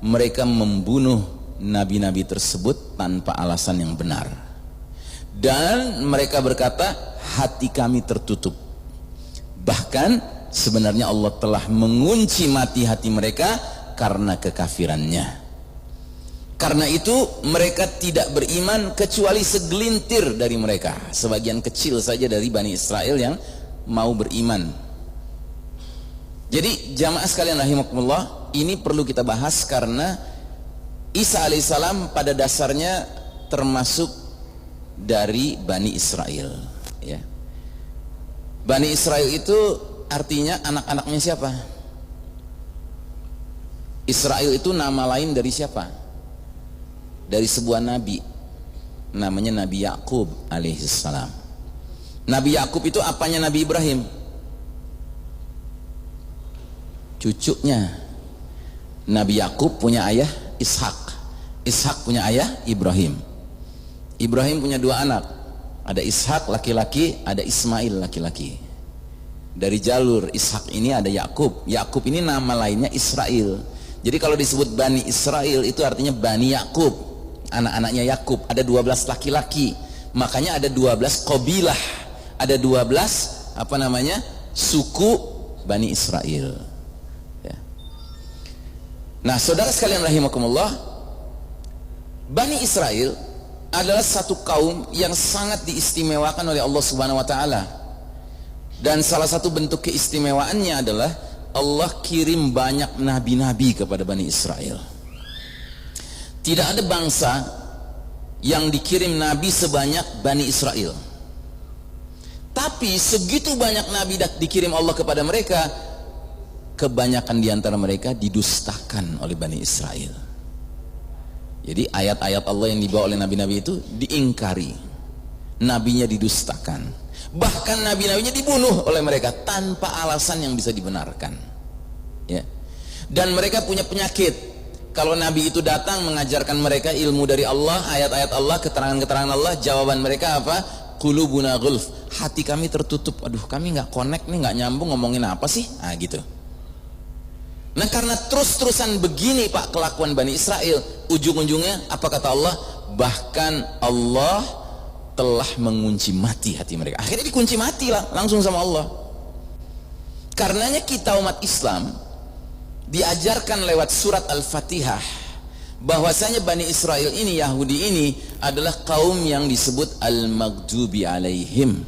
mereka membunuh nabi-nabi tersebut tanpa alasan yang benar. Dan mereka berkata, hati kami tertutup. Bahkan sebenarnya Allah telah mengunci mati hati mereka karena kekafirannya. Karena itu mereka tidak beriman kecuali segelintir dari mereka, sebagian kecil saja dari Bani Israel yang mau beriman. Jadi jamaah sekalian rahimakumullah, ini perlu kita bahas karena Isa alaihissalam pada dasarnya termasuk dari Bani Israel, ya. Bani Israel itu artinya anak-anaknya siapa? Israel itu nama lain dari siapa? Dari sebuah nabi, namanya Nabi Yakub alaihissalam. Nabi Yakub itu apanya Nabi Ibrahim? Cucunya. Nabi Yakub punya ayah Ishak, Ishak punya ayah Ibrahim. Ibrahim punya dua anak, ada Ishak laki-laki, ada Ismail laki-laki. Dari jalur Ishak ini ada Yakub. Yakub ini nama lainnya Israel. Jadi kalau disebut Bani Israel itu artinya Bani Yakub, anak-anaknya Yakub. Ada 12 laki-laki, makanya ada 12 qabilah, ada 12 suku Bani Israel, ya. Nah saudara sekalian rahimakumullah, Bani Israel adalah satu kaum yang sangat diistimewakan oleh Allah Subhanahu wa taala. Dan salah satu bentuk keistimewaannya adalah Allah kirim banyak nabi-nabi kepada Bani Israel. Tidak ada bangsa yang dikirim nabi sebanyak Bani Israel. Tapi segitu banyak nabi dikirim Allah kepada mereka, kebanyakan di antara mereka didustakan oleh Bani Israel. Jadi ayat-ayat Allah yang dibawa oleh nabi-nabi itu diingkari, nabinya didustakan, bahkan nabi-nabinya dibunuh oleh mereka tanpa alasan yang bisa dibenarkan, ya. Dan mereka punya penyakit. Kalau nabi itu datang mengajarkan mereka ilmu dari Allah, ayat-ayat Allah, keterangan-keterangan Allah, jawaban mereka apa? Qulubuna ghulf, hati kami tertutup. Aduh, kami nggak connect nih, nggak nyambung, ngomongin apa sih? Ah gitu. Nah karena terus-terusan begini Pak kelakuan Bani Israel, ujung-ujungnya apa kata Allah? Bahkan Allah telah mengunci mati hati mereka. Akhirnya dikunci mati lah langsung sama Allah. Karenanya kita umat Islam diajarkan lewat surat Al-Fatihah bahwasanya Bani Israel ini, Yahudi ini adalah kaum yang disebut Al-Maghdubi alaihim.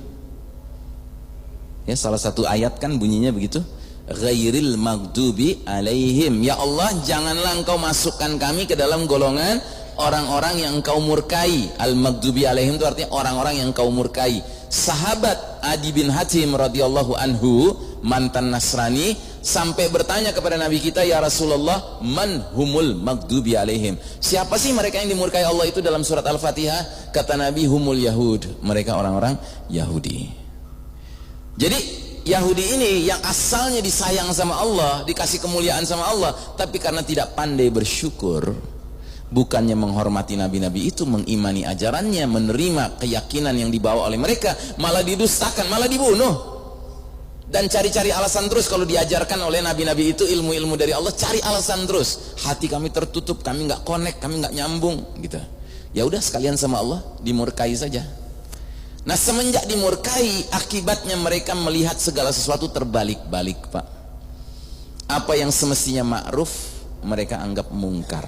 Ya, salah satu ayat kan bunyinya begitu, Ghairil Maghdubi alaihim. Ya Allah, janganlah engkau masukkan kami ke dalam golongan orang-orang yang engkau murkai. Al-Maghdubi alaihim itu artinya orang-orang yang engkau murkai. Sahabat Adi bin Hatim radhiyallahu anhu, mantan Nasrani, sampai bertanya kepada Nabi kita, ya Rasulullah, man humul maghdubi alaihim, siapa sih mereka yang dimurkai Allah itu dalam surat Al-Fatihah? Kata Nabi, humul Yahud, mereka orang-orang Yahudi. Jadi Yahudi ini yang asalnya disayang sama Allah, dikasih kemuliaan sama Allah, tapi karena tidak pandai bersyukur, bukannya menghormati nabi-nabi itu, mengimani ajarannya, menerima keyakinan yang dibawa oleh mereka, malah didustakan, malah dibunuh. Dan cari-cari alasan terus. Kalau diajarkan oleh nabi-nabi itu ilmu-ilmu dari Allah, cari alasan terus. Hati kami tertutup, kami nggak connect, kami nggak nyambung gitu. Ya udah sekalian sama Allah dimurkai saja. Nah semenjak dimurkai, akibatnya mereka melihat segala sesuatu terbalik-balik Pak. Apa yang semestinya ma'ruf mereka anggap mungkar,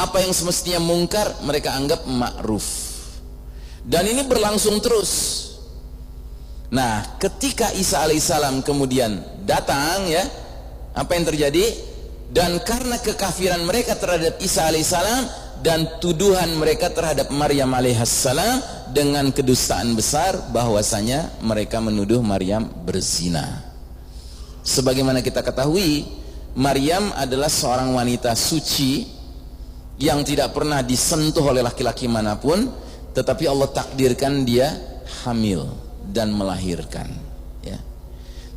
apa yang semestinya mungkar mereka anggap ma'ruf. Dan ini berlangsung terus. Nah ketika Isa alaihissalam kemudian datang, ya, apa yang terjadi? Dan karena kekafiran mereka terhadap Isa alaihissalam dan tuduhan mereka terhadap Maryam alaihissalam dengan kedustaan besar, bahwasanya mereka menuduh Maryam berzina. Sebagaimana kita ketahui, Maryam adalah seorang wanita suci yang tidak pernah disentuh oleh laki-laki manapun, tetapi Allah takdirkan dia hamil dan melahirkan, ya.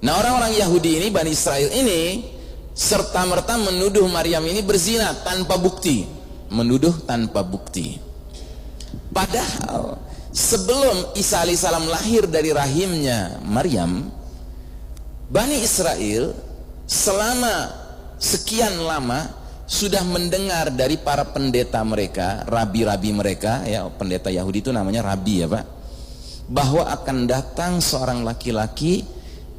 Nah, orang-orang Yahudi ini, Bani Israel ini, serta-merta menuduh Maryam ini berzina tanpa bukti, menuduh tanpa bukti. Padahal sebelum Isa alaihissalam lahir dari rahimnya Maryam, Bani Israel selama sekian lama sudah mendengar dari para pendeta mereka, rabi-rabi mereka, ya, pendeta Yahudi itu namanya rabi, ya Pak, bahwa akan datang seorang laki-laki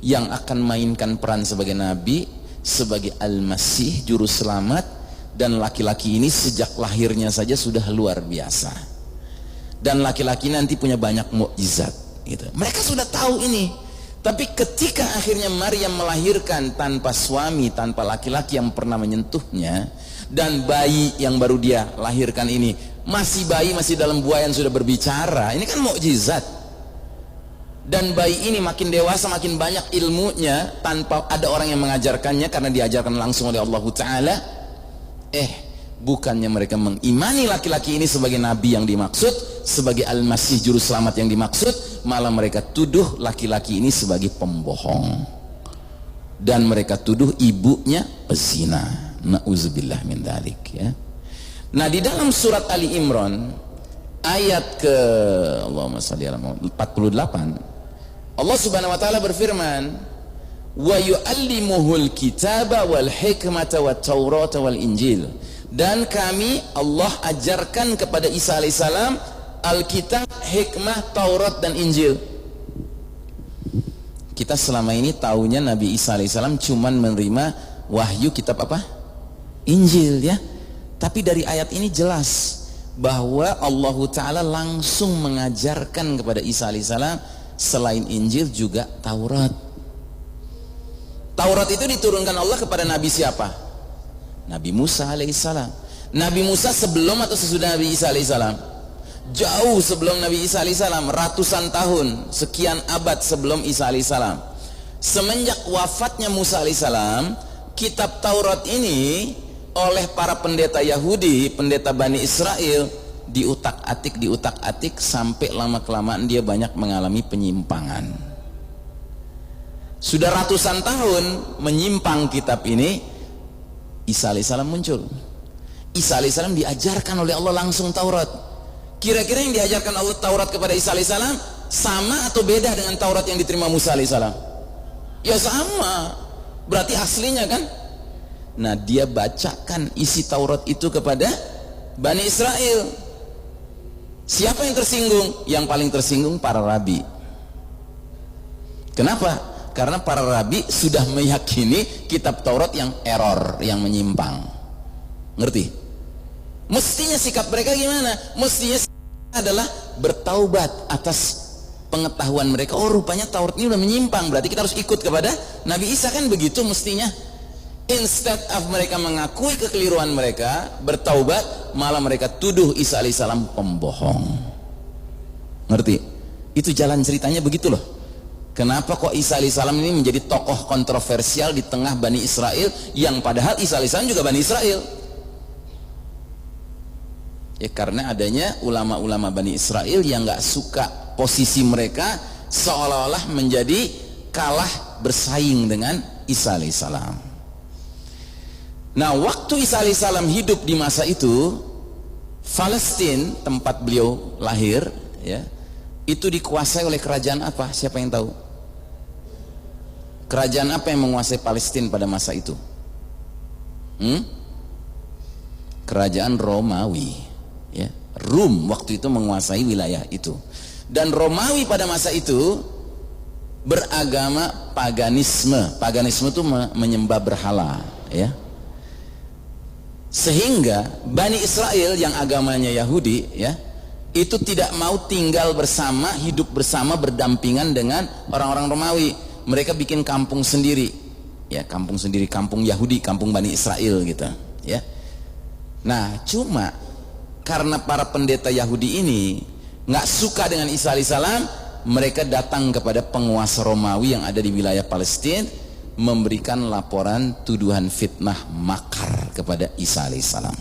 yang akan mainkan peran sebagai nabi, sebagai Al-Masih, juru selamat, dan laki-laki ini sejak lahirnya saja sudah luar biasa, dan laki-laki nanti punya banyak mukjizat, gitu. Mereka sudah tahu ini, tapi ketika akhirnya Maryam melahirkan tanpa suami, tanpa laki-laki yang pernah menyentuhnya, dan bayi yang baru dia lahirkan ini masih bayi, masih dalam buayan sudah berbicara, ini kan mukjizat. Dan bayi ini makin dewasa, makin banyak ilmunya tanpa ada orang yang mengajarkannya, karena diajarkan langsung oleh Allah Ta'ala. Bukannya mereka mengimani laki-laki ini sebagai nabi yang dimaksud, sebagai Al-Masih juru selamat yang dimaksud, malah mereka tuduh laki-laki ini sebagai pembohong, dan mereka tuduh ibunya pezina. Na'udzubillah min dzalik, ya. Nah, di dalam surat Ali Imran ayat ke Allahumma shalli ala Muhammad 48, Allah Subhanahu wa taala berfirman, wa yu'allimuhul kitaba wal hikmata wat taurata wal injil, dan kami Allah ajarkan kepada Isa alaihissalam Alkitab, hikmah, Taurat dan Injil. Kita selama ini taunya Nabi Isa alaihissalam cuman menerima wahyu kitab apa? Injil, ya. Tapi dari ayat ini jelas bahwa Allah Ta'ala langsung mengajarkan kepada Isa alaihissalam selain Injil juga Taurat. Taurat itu diturunkan Allah kepada Nabi siapa? Nabi Musa alaihissalam. Nabi Musa sebelum atau sesudah Nabi Isa alaihissalam? Jauh sebelum Nabi Isa alaihissalam, ratusan tahun, sekian abad sebelum Isa alaihissalam. Semenjak wafatnya Musa alaihissalam, kitab Taurat ini oleh para pendeta Yahudi, pendeta Bani Israel, diutak-atik sampai lama-kelamaan dia banyak mengalami penyimpangan. Sudah ratusan tahun menyimpang kitab ini, Isa alaihissalam muncul. Isa alaihissalam diajarkan oleh Allah langsung Taurat. Kira-kira yang diajarkan Allah Taurat kepada Isa alaihissalam sama atau beda dengan Taurat yang diterima Musa alaihissalam? Ya sama, berarti aslinya kan. Nah, dia bacakan isi Taurat itu kepada Bani Israel. Siapa yang tersinggung? Yang paling tersinggung para rabi. Kenapa? Karena para rabi sudah meyakini kitab Taurat yang error, yang menyimpang. Ngerti? Mestinya sikap mereka gimana? Mestinya adalah bertaubat atas pengetahuan mereka. Oh, rupanya Taurat ini udah menyimpang, berarti kita harus ikut kepada Nabi Isa, kan begitu mestinya. Instead of mereka mengakui kekeliruan mereka, bertaubat, malah mereka tuduh Isa alaihissalam pembohong. Ngerti? Itu jalan ceritanya begitu loh. Kenapa kok Isa alaihissalam ini menjadi tokoh kontroversial di tengah Bani Israel, yang padahal Isa alaihissalam juga Bani Israel? Ya karena adanya ulama-ulama Bani Israel yang gak suka posisi mereka seolah-olah menjadi kalah bersaing dengan Isa alaihissalam. Nah, waktu Isa alaihissalam hidup di masa itu, Palestina, tempat beliau lahir, ya, itu dikuasai oleh kerajaan apa? Siapa yang tahu? Kerajaan apa yang menguasai Palestina pada masa itu? Kerajaan Romawi, ya. Rum waktu itu menguasai wilayah itu. Dan Romawi pada masa itu beragama paganisme. Paganisme itu menyembah berhala, ya. Sehingga Bani Israel yang agamanya Yahudi, ya, itu tidak mau tinggal bersama, hidup bersama, berdampingan dengan orang-orang Romawi. Mereka bikin kampung sendiri, ya, kampung sendiri, kampung Yahudi, kampung Bani Israel gitu, ya. Nah, cuma karena para pendeta Yahudi ini nggak suka dengan Isa alaihissalam, mereka datang kepada penguasa Romawi yang ada di wilayah Palestina memberikan laporan tuduhan fitnah makar kepada Isa alaihissalam.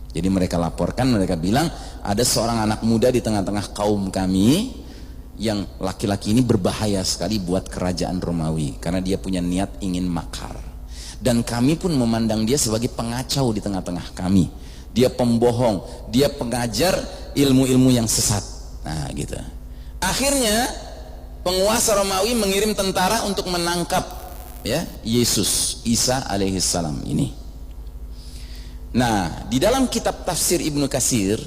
Jadi mereka laporkan, mereka bilang ada seorang anak muda di tengah-tengah kaum kami yang laki-laki ini berbahaya sekali buat kerajaan Romawi karena dia punya niat ingin makar. Dan kami pun memandang dia sebagai pengacau di tengah-tengah kami. Dia pembohong, dia pengajar ilmu-ilmu yang sesat. Nah gitu. Akhirnya penguasa Romawi mengirim tentara untuk menangkap ya Yesus Isa alaihissalam ini. Nah, di dalam kitab tafsir Ibnu Katsir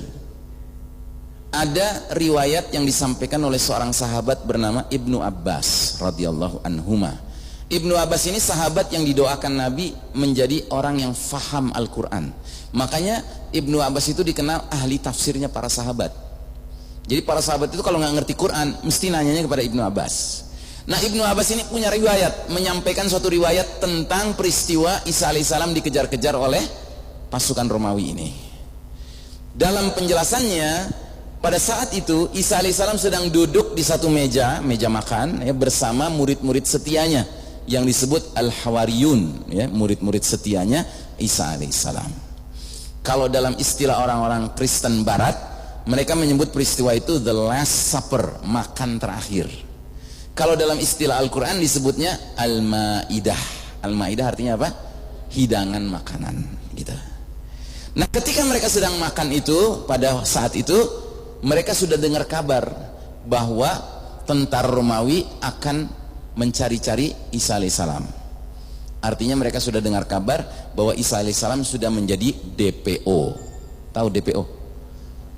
ada riwayat yang disampaikan oleh seorang sahabat bernama Ibnu Abbas radhiyallahu anhuma. Ibnu Abbas ini sahabat yang didoakan Nabi menjadi orang yang faham Al-Quran. Makanya Ibnu Abbas itu dikenal ahli tafsirnya para sahabat. Jadi para sahabat itu kalau nggak ngerti Quran mesti nanyanya kepada Ibnu Abbas. Nah, Ibnu Abbas ini punya riwayat, menyampaikan suatu riwayat tentang peristiwa Isa alaihissalam dikejar-kejar oleh pasukan Romawi ini. Dalam penjelasannya, pada saat itu Isa alaihissalam sedang duduk di satu meja makan ya, bersama murid-murid setianya yang disebut Al-Hawariyun ya, murid-murid setianya Isa alaihissalam. Kalau dalam istilah orang-orang Kristen Barat, mereka menyebut peristiwa itu the last supper, makan terakhir. Kalau dalam istilah Al-Quran disebutnya Al-Ma'idah. Al-Ma'idah artinya apa? Hidangan makanan gitu. Nah, ketika mereka sedang makan itu, pada saat itu mereka sudah dengar kabar bahwa tentara Romawi akan mencari-cari Isa alaihissalam. Artinya mereka sudah dengar kabar bahwa Isa alaihissalam sudah menjadi DPO. Tahu DPO?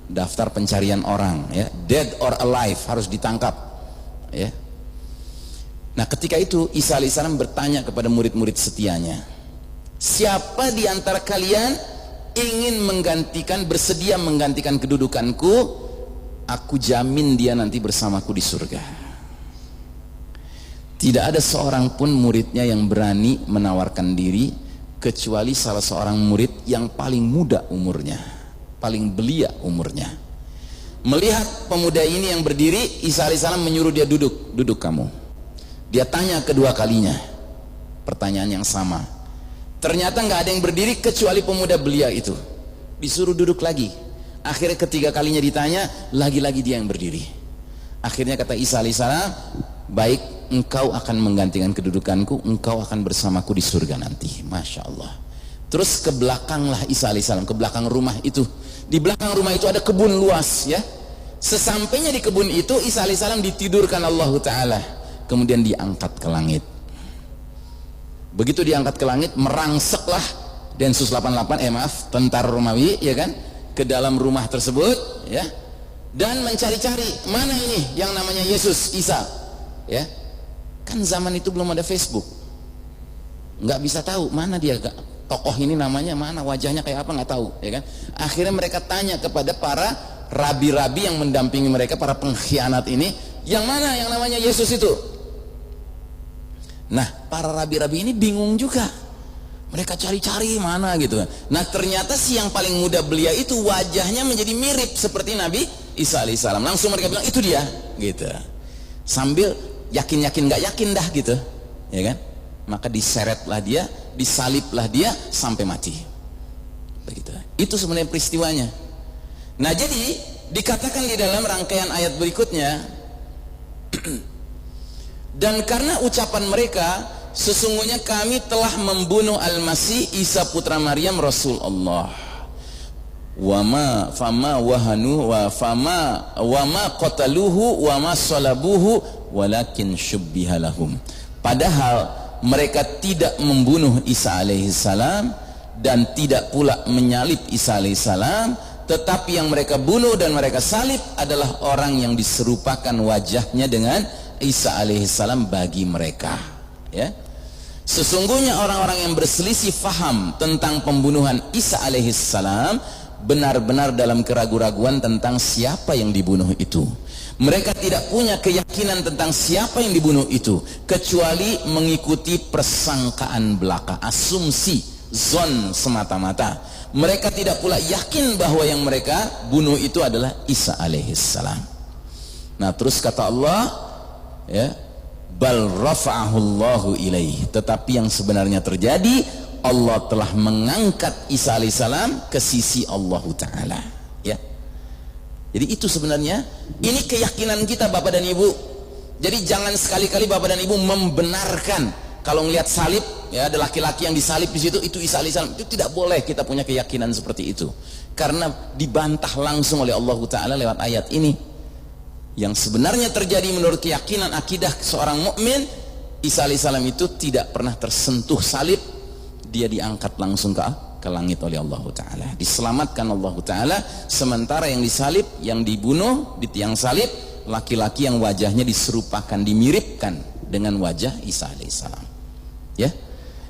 Daftar pencarian orang ya, dead or alive, harus ditangkap ya. Nah, ketika itu Isa alaihissalam bertanya kepada murid-murid setianya, siapa di antara kalian ingin menggantikan, bersedia menggantikan kedudukanku? Aku jamin dia nanti bersamaku di surga. Tidak ada seorang pun muridnya yang berani menawarkan diri kecuali salah seorang murid yang paling muda umurnya, paling belia umurnya. Melihat pemuda ini yang berdiri, Isa alaihissalam menyuruh dia duduk kamu. Dia tanya kedua kalinya pertanyaan yang sama. Ternyata nggak ada yang berdiri kecuali pemuda belia itu. Disuruh duduk lagi. Akhirnya ketiga kalinya ditanya, lagi-lagi dia yang berdiri. Akhirnya kata Isa alaihissalam, baik, engkau akan menggantikan kedudukanku, engkau akan bersamaku di surga nanti. Masya Allah. Terus ke belakanglah Isa alaihissalam, ke belakang rumah itu. Di belakang rumah itu ada kebun luas ya. Sesampainya di kebun itu, Isa alaihissalam ditidurkan Allah Ta'ala, kemudian diangkat ke langit. Begitu diangkat ke langit, merangseklah Densus 88 tentara Romawi ya kan, ke dalam rumah tersebut ya, dan mencari-cari mana ini yang namanya Yesus Isa ya. Kan zaman itu belum ada Facebook, nggak bisa tahu mana dia, tokoh ini namanya mana, wajahnya kayak apa nggak tahu ya kan. Akhirnya mereka tanya kepada para rabi-rabi yang mendampingi mereka, para pengkhianat ini, yang mana yang namanya Yesus itu. Nah, para rabi-rabi ini bingung juga, mereka cari-cari mana gitu. Nah, ternyata si yang paling muda belia itu wajahnya menjadi mirip seperti Nabi Isa alaihissalam. Langsung mereka bilang itu dia gitu, sambil yakin-yakin nggak yakin dah gitu ya kan. Maka diseretlah dia, disaliblah dia sampai mati begitu. Itu sebenarnya peristiwanya. Nah, jadi dikatakan di dalam rangkaian ayat berikutnya dan karena ucapan mereka, sesungguhnya kami telah membunuh Al-Masih Isa putra Maryam Rasulullah. Wama fama wahanu wa fama wama qataluhu wama salabuhu walakin syubbiha lahum. Padahal mereka tidak membunuh Isa alaihissalam dan tidak pula menyalib Isa alaihissalam, tetapi yang mereka bunuh dan mereka salib adalah orang yang diserupakan wajahnya dengan Isa alaihissalam bagi mereka ya. Sesungguhnya orang-orang yang berselisih faham tentang pembunuhan Isa alaihissalam benar-benar dalam keraguan-raguan tentang siapa yang dibunuh itu. Mereka tidak punya keyakinan tentang siapa yang dibunuh itu kecuali mengikuti persangkaan belaka, asumsi, zon semata-mata. Mereka tidak pula yakin bahwa yang mereka bunuh itu adalah Isa alaihissalam. Nah, terus kata Allah ya, bal rafa'ahu Allahu ilaih, tetapi yang sebenarnya terjadi, Allah telah mengangkat Isa alaihissalam ke sisi Allah Ta'ala, ya. Jadi itu sebenarnya, ini keyakinan kita Bapak dan Ibu. Jadi jangan sekali-kali Bapak dan Ibu membenarkan kalau ngelihat salib, ya, ada laki-laki yang disalib di situ, itu Isa alaihissalam. Itu tidak boleh kita punya keyakinan seperti itu, karena dibantah langsung oleh Allah Ta'ala lewat ayat ini. Yang sebenarnya terjadi menurut keyakinan akidah seorang mukmin, Isa alaihissalam itu tidak pernah tersentuh salib, dia diangkat langsung ke langit oleh Allah Ta'ala, diselamatkan Allah Ta'ala. Sementara yang disalib, yang dibunuh di tiang salib, laki-laki yang wajahnya diserupakan, dimiripkan dengan wajah Isa alaihissalam, ya.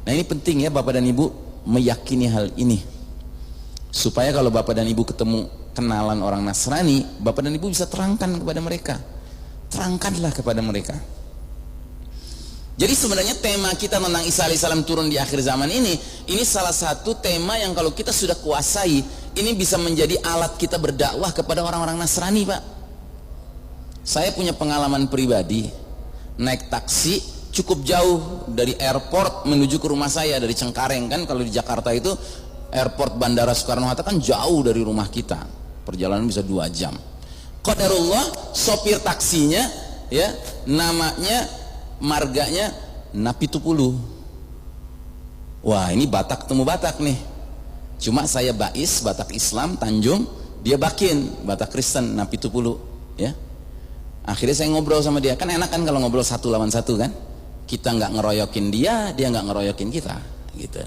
Nah ini penting ya Bapak dan Ibu meyakini hal ini, supaya kalau Bapak dan Ibu ketemu kenalan orang Nasrani, Bapak dan Ibu bisa terangkan kepada mereka, terangkanlah kepada mereka. Jadi sebenarnya tema kita tentang Isa alaihissalam turun di akhir zaman ini salah satu tema yang kalau kita sudah kuasai, ini bisa menjadi alat kita berdakwah kepada orang-orang Nasrani, Pak. Saya punya pengalaman pribadi, naik taksi cukup jauh dari airport menuju ke rumah saya dari Cengkareng, kan kalau di Jakarta itu airport Bandara Soekarno-Hatta kan jauh dari rumah kita, perjalanan bisa 2 jam. Qadarullah, sopir taksinya, ya, namanya, marganya Napitupulu. Wah, ini Batak temu Batak nih. Cuma saya Bais, Batak Islam, Tanjung, dia Bakin, Batak Kristen, Napitupulu, ya. Akhirnya saya ngobrol sama dia, kan enak kan kalau ngobrol 1 lawan 1 kan. Kita nggak ngeroyokin dia, dia nggak ngeroyokin kita, gitu.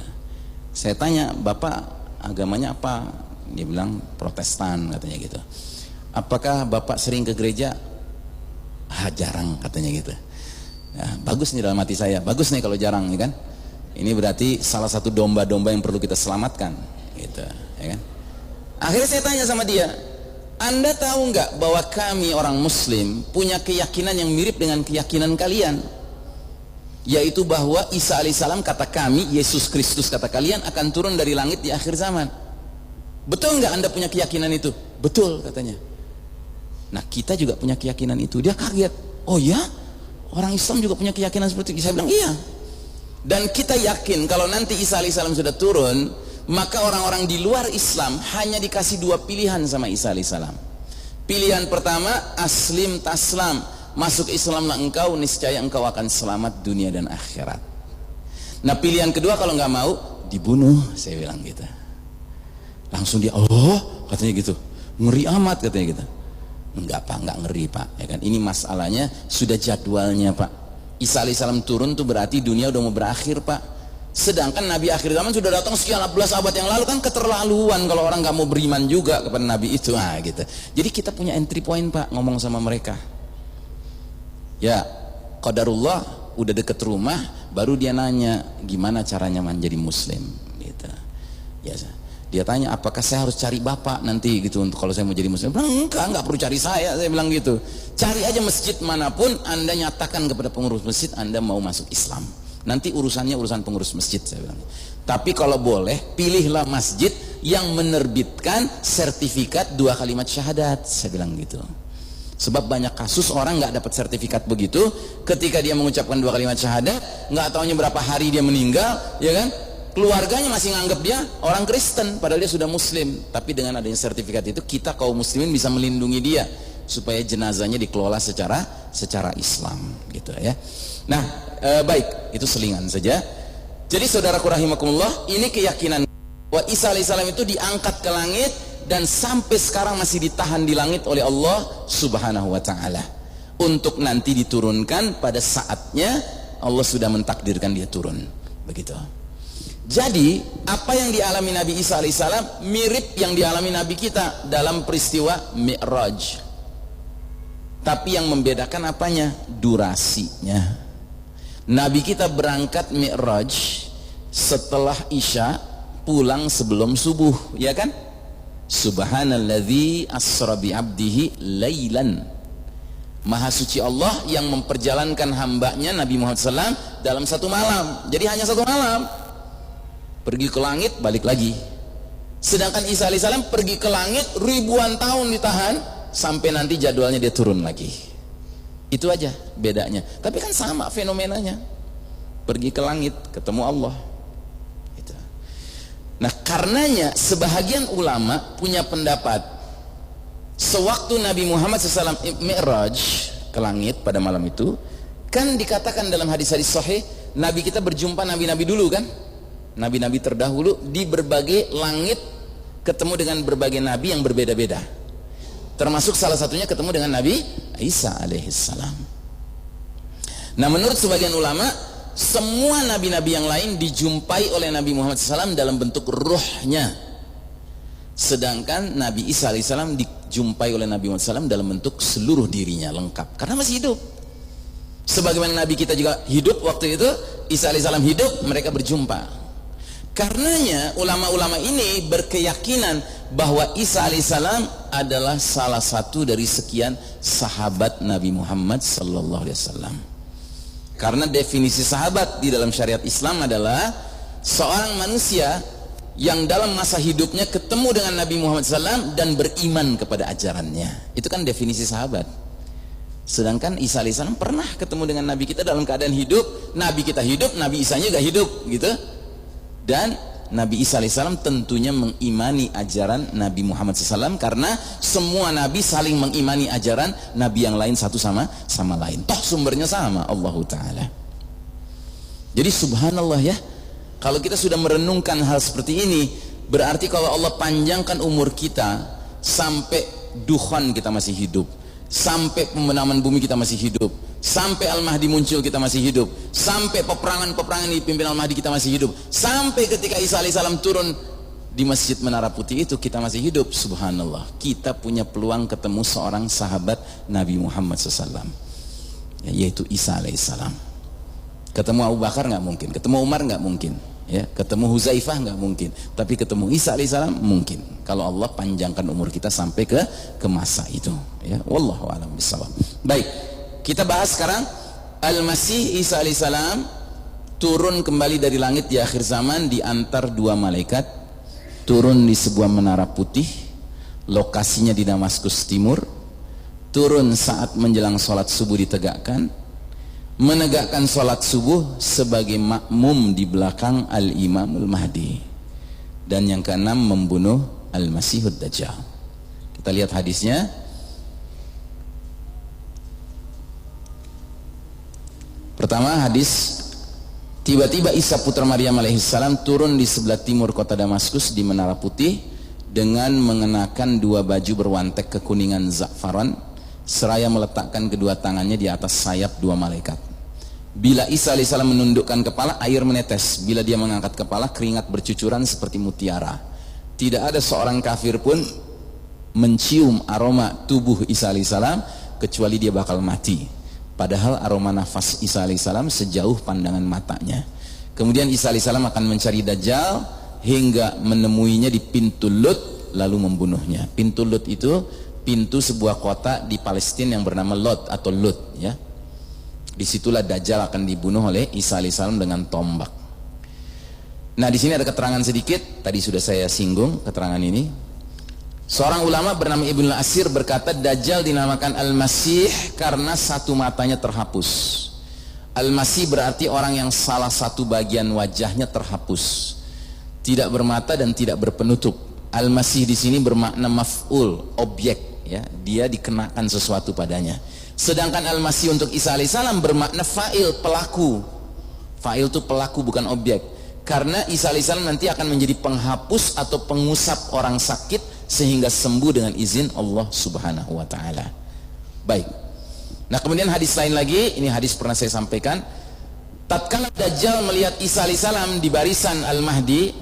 Saya tanya, Bapak agamanya apa? Dia bilang Protestan, katanya gitu. Apakah Bapak sering ke gereja? Jarang, katanya gitu. Ya, bagus nih dalam hati saya, bagus nih kalau jarang, ya kan? Ini berarti salah satu domba-domba yang perlu kita selamatkan, gitu, ya kan? Akhirnya saya tanya sama dia, Anda tahu nggak bahwa kami orang Muslim punya keyakinan yang mirip dengan keyakinan kalian, yaitu bahwa Isa alaihissalam kata kami, Yesus Kristus kata kalian akan turun dari langit di akhir zaman. Betul nggak Anda punya keyakinan itu? Betul, katanya. Nah kita juga punya keyakinan itu. Dia kaget. Oh ya? Orang Islam juga punya keyakinan seperti itu. Saya bilang iya. Dan kita yakin kalau nanti Isa alaihissalam sudah turun, maka orang-orang di luar Islam hanya dikasih 2 pilihan sama Isa alaihissalam. Pilihan pertama, aslim taslam, masuk Islamlah engkau, niscaya engkau akan selamat dunia dan akhirat. Nah pilihan kedua kalau nggak mau, dibunuh. Saya bilang gitu. Langsung dia, oh, katanya gitu, ngeri amat, katanya gitu. Enggak Pak, enggak ngeri Pak, ya kan? Ini masalahnya sudah jadwalnya Pak. Isa alaihissalam turun tuh berarti dunia udah mau berakhir Pak. Sedangkan Nabi akhir zaman sudah datang sekian belas abad yang lalu, kan keterlaluan kalau orang nggak mau beriman juga kepada Nabi itu, gitu. Jadi kita punya entry point Pak, ngomong sama mereka. Ya, qadarullah, udah deket rumah, baru dia nanya gimana caranya menjadi Muslim, gitu. Ya, dia tanya apakah saya harus cari bapak nanti gitu untuk kalau saya mau jadi Muslim. Enggak perlu cari saya bilang gitu. Cari aja masjid manapun, Anda nyatakan kepada pengurus masjid Anda mau masuk Islam. Nanti urusannya urusan pengurus masjid, saya bilang. Tapi kalau boleh, pilihlah masjid yang menerbitkan sertifikat 2 kalimat syahadat, saya bilang gitu. Sebab banyak kasus orang nggak dapat sertifikat begitu, ketika dia mengucapkan 2 kalimat syahadat, nggak tahunya berapa hari dia meninggal, ya kan? Keluarganya masih nganggap dia orang Kristen, padahal dia sudah Muslim. Tapi dengan adanya sertifikat itu, kita kaum muslimin bisa melindungi dia supaya jenazahnya dikelola secara Islam, gitu ya. Nah, baik, itu selingan saja. Jadi saudaraku rahimakumullah, ini keyakinan bahwa Isa alaihissalam itu diangkat ke langit dan sampai sekarang masih ditahan di langit oleh Allah Subhanahu wa taala untuk nanti diturunkan pada saatnya. Allah sudah mentakdirkan dia turun, begitu. Jadi apa yang dialami Nabi Isa alaihissalam mirip yang dialami Nabi kita dalam peristiwa Mi'raj. Tapi yang membedakan apanya? Durasinya. Nabi kita berangkat Mi'raj setelah Isya, pulang sebelum subuh, ya kan? Subhanalladzi asra bi 'abdihi lailan. Maha suci Allah yang memperjalankan hambanya Nabi Muhammad SAW dalam 1 malam. Jadi hanya 1 malam. Pergi ke langit, balik lagi. Sedangkan Isa alaihissalam pergi ke langit ribuan tahun ditahan sampai nanti jadwalnya dia turun lagi. Itu aja bedanya. Tapi kan sama fenomenanya. Pergi ke langit, ketemu Allah. Gitu. Nah, karenanya sebahagian ulama punya pendapat, sewaktu Nabi Muhammad SAW Mi'raj ke langit pada malam itu, kan dikatakan dalam hadis-hadis sahih, Nabi kita berjumpa nabi-nabi dulu kan? Nabi-nabi terdahulu di berbagai langit, ketemu dengan berbagai nabi yang berbeda-beda. Termasuk salah satunya ketemu dengan Nabi Isa alaihissalam. Nah, menurut sebagian ulama, semua nabi-nabi yang lain dijumpai oleh Nabi Muhammad SAW dalam bentuk ruhnya. Sedangkan Nabi Isa alaihissalam dijumpai oleh Nabi Muhammad SAW dalam bentuk seluruh dirinya lengkap. Karena masih hidup. Sebagaimana Nabi kita juga hidup waktu itu, Isa alaihissalam hidup, mereka berjumpa. Karenanya ulama-ulama ini berkeyakinan bahwa Isa alaihissalam adalah salah satu dari sekian sahabat Nabi Muhammad sallallahu alaihi wasallam. Karena definisi sahabat di dalam syariat Islam adalah seorang manusia yang dalam masa hidupnya ketemu dengan Nabi Muhammad SAW dan beriman kepada ajarannya. Itu kan definisi sahabat. Sedangkan Isa alaihissalam pernah ketemu dengan Nabi kita dalam keadaan hidup, Nabi kita hidup, Nabi Isanya gak hidup, gitu. Dan Nabi Isa alaihissalam tentunya mengimani ajaran Nabi Muhammad SAW, karena semua Nabi saling mengimani ajaran Nabi yang lain satu sama lain. Toh sumbernya sama, Allah Ta'ala. Jadi subhanallah ya, kalau kita sudah merenungkan hal seperti ini, berarti kalau Allah panjangkan umur kita sampai Dukhan kita masih hidup, sampai pembenaman bumi kita masih hidup, sampai Al-Mahdi muncul kita masih hidup, sampai peperangan-peperangan dipimpin Al-Mahdi kita masih hidup, sampai ketika Isa alaihissalam turun di Masjid Menara Putih itu kita masih hidup. Subhanallah, kita punya peluang ketemu seorang sahabat Nabi Muhammad SAW, yaitu Isa alaihissalam. Ketemu Abu Bakar nggak mungkin, ketemu Umar nggak mungkin, ya, ketemu Huzaifah nggak mungkin, tapi ketemu Isa alaihissalam mungkin, kalau Allah panjangkan umur kita sampai ke masa itu, ya. Wallahu a'lam bishawab. Baik, kita bahas sekarang Al-Masih Isa alaihissalam turun kembali dari langit di akhir zaman, diantar dua malaikat, turun di sebuah menara putih, lokasinya di Damaskus Timur, turun saat menjelang sholat subuh ditegakkan, menegakkan sholat subuh sebagai makmum di belakang Al-Imamul Mahdi, dan yang keenam membunuh Al-Masihud Dajjal. Kita lihat hadisnya. Pertama, hadis, tiba-tiba Isa putra Maryam alaihissalam turun di sebelah timur kota Damaskus di Menara Putih dengan mengenakan dua baju berwantek kekuningan za'faran, seraya meletakkan kedua tangannya di atas sayap dua malaikat. Bila Isa alaihissalam menundukkan kepala, air menetes. Bila dia mengangkat kepala, keringat bercucuran seperti mutiara. Tidak ada seorang kafir pun mencium aroma tubuh Isa alaihissalam kecuali dia bakal mati. Padahal aroma nafas Isa alaihissalam sejauh pandangan matanya. Kemudian Isa alaihissalam akan mencari Dajjal hingga menemuinya di pintu Lut, lalu membunuhnya. Pintu Lut itu pintu sebuah kota di Palestina yang bernama Lot atau Lut, ya. Disitulah Dajjal akan dibunuh oleh Isa alaihissalam dengan tombak. Nah, di sini ada keterangan sedikit, tadi sudah saya singgung keterangan ini. Seorang ulama bernama Ibnu Asir berkata, Dajjal dinamakan Al-Masih karena satu matanya terhapus. Al-Masih berarti orang yang salah satu bagian wajahnya terhapus, tidak bermata dan tidak berpenutup. Al-Masih di sini bermakna maf'ul, objek, ya, dia dikenakan sesuatu padanya. Sedangkan Al-Masih untuk Isa alaihissalam bermakna fa'il, pelaku. Fa'il itu pelaku, bukan objek. Karena Isa alaihissalam nanti akan menjadi penghapus atau pengusap orang sakit sehingga sembuh dengan izin Allah Subhanahu wa taala. Baik. Nah, kemudian hadis lain lagi, ini hadis pernah saya sampaikan. Tatkala Dajjal melihat Isa alaihissalam di barisan Al-Mahdi,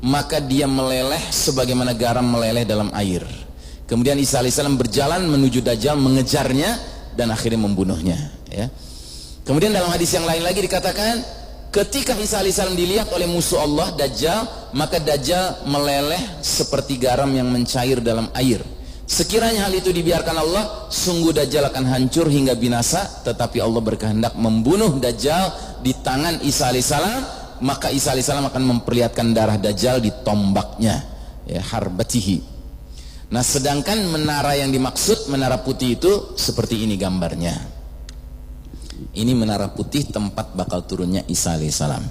maka dia meleleh sebagaimana garam meleleh dalam air. Kemudian Isa alaihissalam berjalan menuju Dajjal, mengejarnya dan akhirnya membunuhnya, ya. Kemudian dalam hadis yang lain lagi dikatakan, ketika Isa alaihissalam dilihat oleh musuh Allah Dajjal, maka Dajjal meleleh seperti garam yang mencair dalam air. Sekiranya hal itu dibiarkan Allah, sungguh Dajjal akan hancur hingga binasa. Tetapi Allah berkehendak membunuh Dajjal di tangan Isa alaihissalam, maka Isa alaihissalam akan memperlihatkan darah Dajjal di tombaknya, ya, harbatihi. Nah, sedangkan menara yang dimaksud, menara putih itu seperti ini gambarnya. Ini menara putih tempat bakal turunnya Isa alaihissalam.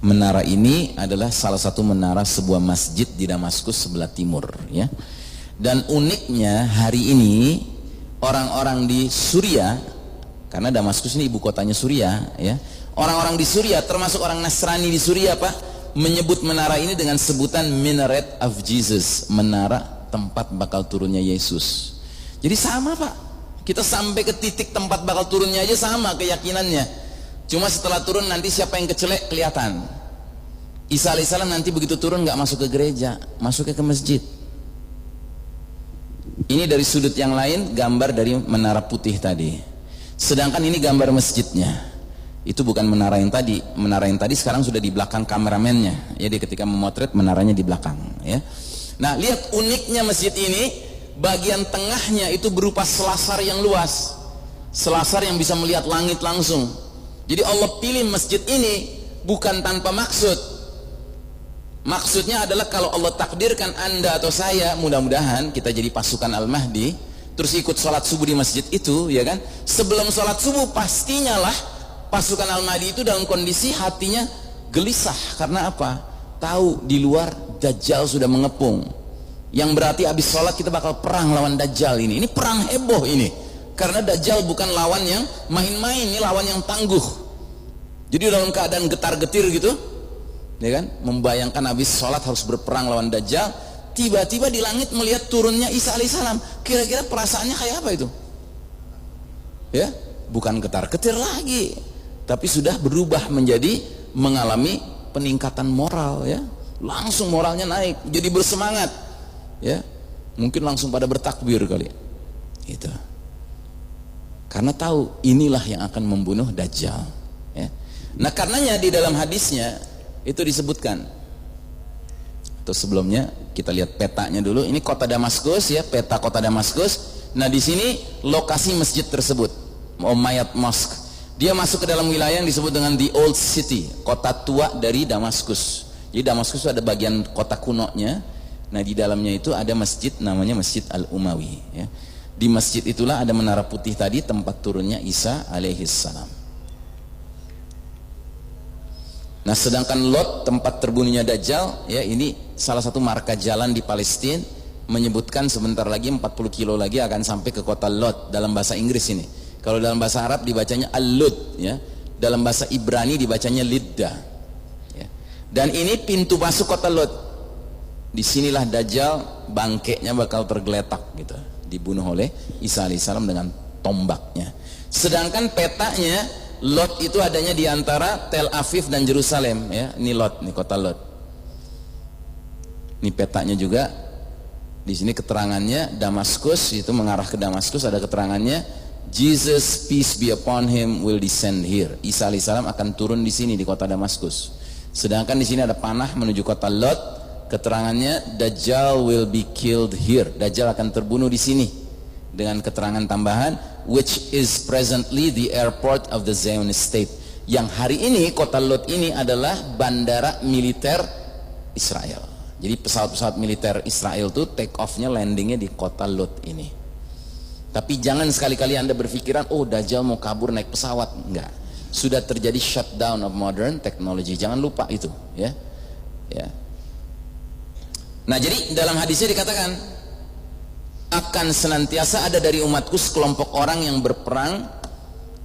Menara ini adalah salah satu menara sebuah masjid di Damaskus sebelah timur, ya. Dan uniknya hari ini orang-orang di Suriah, karena Damaskus ini ibu kotanya Suriah, ya. Orang-orang di Suriah, termasuk orang Nasrani di Suriah, Pak, menyebut menara ini dengan sebutan Minaret of Jesus, menara tempat bakal turunnya Yesus. Jadi sama, Pak. Kita sampai ke titik tempat bakal turunnya aja sama keyakinannya. Cuma setelah turun nanti siapa yang kecelek kelihatan. Isa alaihissalam nanti begitu turun nggak masuk ke gereja, masuknya ke masjid. Ini dari sudut yang lain gambar dari menara putih tadi. Sedangkan ini gambar masjidnya. Itu bukan menara yang tadi. Menara yang tadi sekarang sudah di belakang kameramennya. Jadi ketika memotret menaranya di belakang. Ya. Nah, lihat uniknya masjid ini. Bagian tengahnya itu berupa selasar yang luas. Selasar yang bisa melihat langit langsung. Jadi Allah pilih masjid ini bukan tanpa maksud. Maksudnya adalah kalau Allah takdirkan Anda atau saya, mudah-mudahan kita jadi pasukan Al-Mahdi, terus ikut sholat subuh di masjid itu, ya kan? Sebelum sholat subuh pastinya lah pasukan Al-Mahdi itu dalam kondisi hatinya gelisah. Karena apa? Tahu di luar Dajjal sudah mengepung. Yang berarti habis sholat kita bakal perang lawan Dajjal ini. Ini perang heboh ini. Karena Dajjal bukan lawan yang main-main, ini lawan yang tangguh. Jadi dalam keadaan getar-getir gitu, ya kan? Membayangkan habis sholat harus berperang lawan Dajjal. Tiba-tiba di langit melihat turunnya Isa alaihissalam. Kira-kira perasaannya kayak apa itu? Ya, bukan getar-getir lagi, tapi sudah berubah menjadi mengalami peningkatan moral, ya. Langsung moralnya naik, jadi bersemangat, ya. Mungkin langsung pada bertakbir kali, gitu. Karena tahu inilah yang akan membunuh Dajjal, ya. Nah karenanya di dalam hadisnya itu disebutkan, atau sebelumnya kita lihat petanya dulu. Ini kota Damaskus, ya, peta kota Damaskus. Nah di sini lokasi masjid tersebut, Umayyad Mosque. Dia masuk ke dalam wilayah yang disebut dengan the Old City, kota tua dari Damaskus. Jadi Damaskus itu ada bagian kota kunonya. Nah di dalamnya itu ada masjid namanya Masjid Al-Umawi, ya. Di masjid itulah ada menara putih tadi tempat turunnya Isa alaihissalam. Nah sedangkan Lot tempat terbunuhnya Dajjal, ya, ini salah satu marka jalan di Palestina, menyebutkan sebentar lagi 40 kilo lagi akan sampai ke kota Lot dalam bahasa Inggris ini. Kalau dalam bahasa Arab dibacanya Al-Lud, ya. Dalam bahasa Ibrani dibacanya Lidda, ya. Dan ini pintu masuk kota Lot. Disinilah Dajjal bangkeknya bakal tergeletak gitu, dibunuh oleh Isa alaihissalam dengan tombaknya. Sedangkan petanya Lot itu adanya di antara Tel Aviv dan Jerusalem, ya. Ini Lot, ini kota Lot. Ini petanya juga. Di sini keterangannya Damaskus, itu mengarah ke Damaskus, ada keterangannya Jesus peace be upon him will descend here. Isa alaihissalam akan turun di sini di kota Damaskus. Sedangkan di sini ada panah menuju kota Lot. Keterangannya Dajjal will be killed here. Dajjal akan terbunuh di sini. Dengan keterangan tambahan, which is presently the airport of the Zionist state. Yang hari ini kota Lot ini adalah bandara militer Israel. Jadi pesawat-pesawat militer Israel tuh take off-nya, landingnya di kota Lot ini. Tapi jangan sekali-kali Anda berpikiran, oh Dajjal mau kabur naik pesawat. Enggak. Sudah terjadi shutdown of modern technology. Jangan lupa itu, ya. Ya. Nah, jadi dalam hadisnya dikatakan akan senantiasa ada dari umatku sekelompok orang yang berperang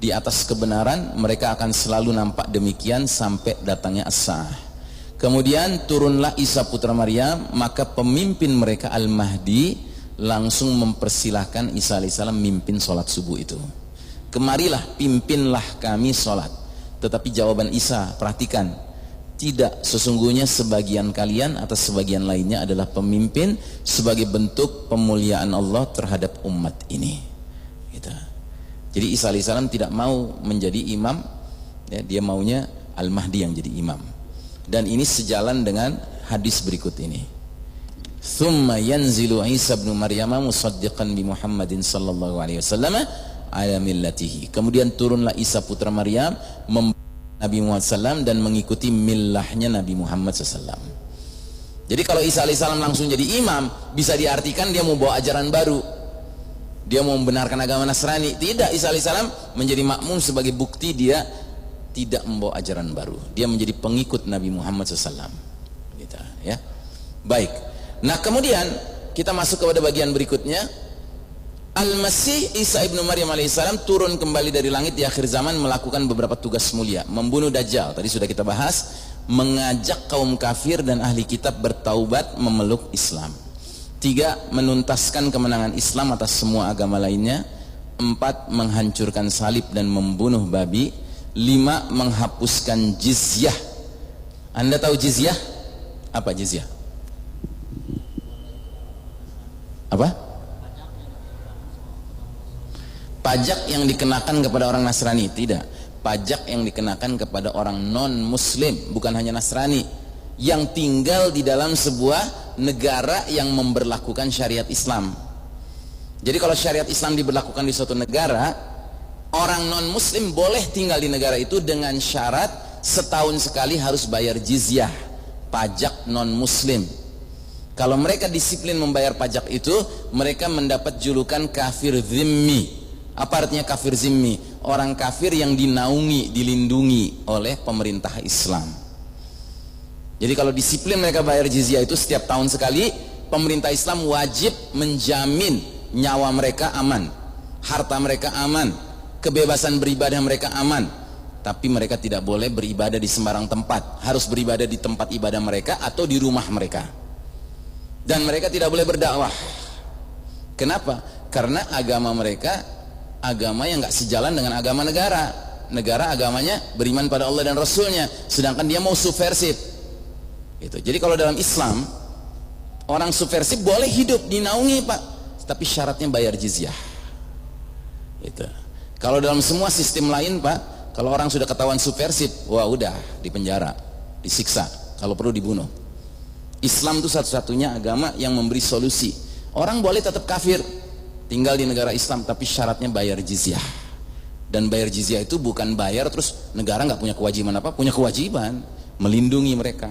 di atas kebenaran. Mereka akan selalu nampak demikian sampai datangnya as-sa'ah. Kemudian turunlah Isa putra Maryam, maka pemimpin mereka Al-Mahdi langsung mempersilahkan Isa alaihissalam mimpin sholat subuh itu. Kemarilah, pimpinlah kami sholat. Tetapi jawaban Isa, perhatikan, tidak, sesungguhnya sebagian kalian atau sebagian lainnya adalah pemimpin sebagai bentuk pemuliaan Allah terhadap umat ini, gitu. Jadi Isa alaihissalam tidak mau menjadi imam, ya, dia maunya Al-Mahdi yang jadi imam. Dan ini sejalan dengan hadis berikut ini. Thumma yanzilu Isa ibn Maryam musaddiqan bi Muhammadin sallallahu alaihi wasallam ala millatihi. Kemudian turunlah Isa putra Maryam Nabi Muhammad SAW dan mengikuti millahnya Nabi Muhammad SAW. Jadi kalau Isa alaihissalam langsung jadi imam, bisa diartikan dia mau bawa ajaran baru. dia mau membenarkan agama Nasrani. Tidak, Isa alaihissalam menjadi makmum sebagai bukti dia tidak membawa ajaran baru. Dia menjadi pengikut Nabi Muhammad SAW. Gitu, ya. Baik. Nah kemudian kita masuk kepada bagian berikutnya. Al-Masih Isa ibnu Maryam alaihissalam turun kembali dari langit di akhir zaman melakukan beberapa tugas mulia. Membunuh Dajjal, tadi sudah kita bahas. Mengajak kaum kafir dan ahli kitab bertaubat memeluk Islam. 3. Menuntaskan kemenangan Islam atas semua agama lainnya. 4. Menghancurkan salib dan membunuh babi. 5. Menghapuskan jizyah. Anda tahu jizyah? Apa jizyah? Apa? Pajak yang dikenakan kepada orang Nasrani. Tidak. Pajak yang dikenakan kepada orang non-muslim, bukan hanya Nasrani, yang tinggal di dalam sebuah negara yang memberlakukan syariat Islam. Jadi kalau syariat Islam diberlakukan di suatu negara, orang non-muslim boleh tinggal di negara itu dengan syarat setahun sekali harus bayar jizyah, pajak non-muslim. Kalau mereka disiplin membayar pajak itu, mereka mendapat julukan kafir zimmi. Apa artinya kafir zimmi? Orang kafir yang dinaungi, dilindungi oleh pemerintah Islam. Jadi kalau disiplin mereka bayar jizyah itu setiap tahun sekali, pemerintah Islam wajib menjamin nyawa mereka aman, harta mereka aman, kebebasan beribadah mereka aman. Tapi mereka tidak boleh beribadah di sembarang tempat, harus beribadah di tempat ibadah mereka atau di rumah mereka. Dan mereka tidak boleh berdakwah. Kenapa? Karena agama mereka agama yang nggak sejalan dengan agama negara. Negara agamanya beriman pada Allah dan Rasulnya, sedangkan dia mau subversif. Gitu. Jadi kalau dalam Islam orang subversif boleh hidup dinaungi Pak, tapi syaratnya bayar jizyah. Gitu. Kalau dalam semua sistem lain Pak, kalau orang sudah ketahuan subversif, wah udah dipenjara, disiksa, kalau perlu dibunuh. Islam itu satu-satunya agama yang memberi solusi. Orang boleh tetap kafir, tinggal di negara Islam, tapi syaratnya bayar jizyah. Dan bayar jizyah itu bukan bayar terus negara nggak punya kewajiban apa, punya kewajiban melindungi mereka,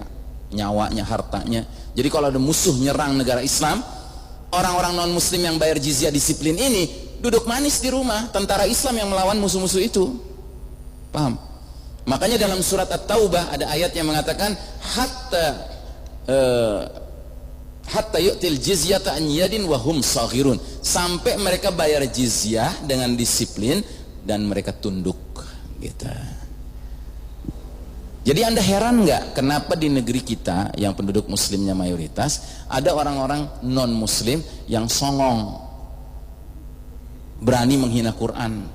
nyawanya, hartanya. Jadi kalau ada musuh nyerang negara Islam, orang-orang non muslim yang bayar jizyah disiplin ini duduk manis di rumah, tentara Islam yang melawan musuh-musuh itu. Paham? Makanya dalam surat At-Taubah ada ayat yang mengatakan hatta yu'til jizyata an yadin wa hum saghirun, sampai mereka bayar jizyah dengan disiplin dan mereka tunduk gitu. Jadi Anda heran nggak kenapa di negeri kita yang penduduk muslimnya mayoritas ada orang-orang non muslim yang songong, berani menghina Quran,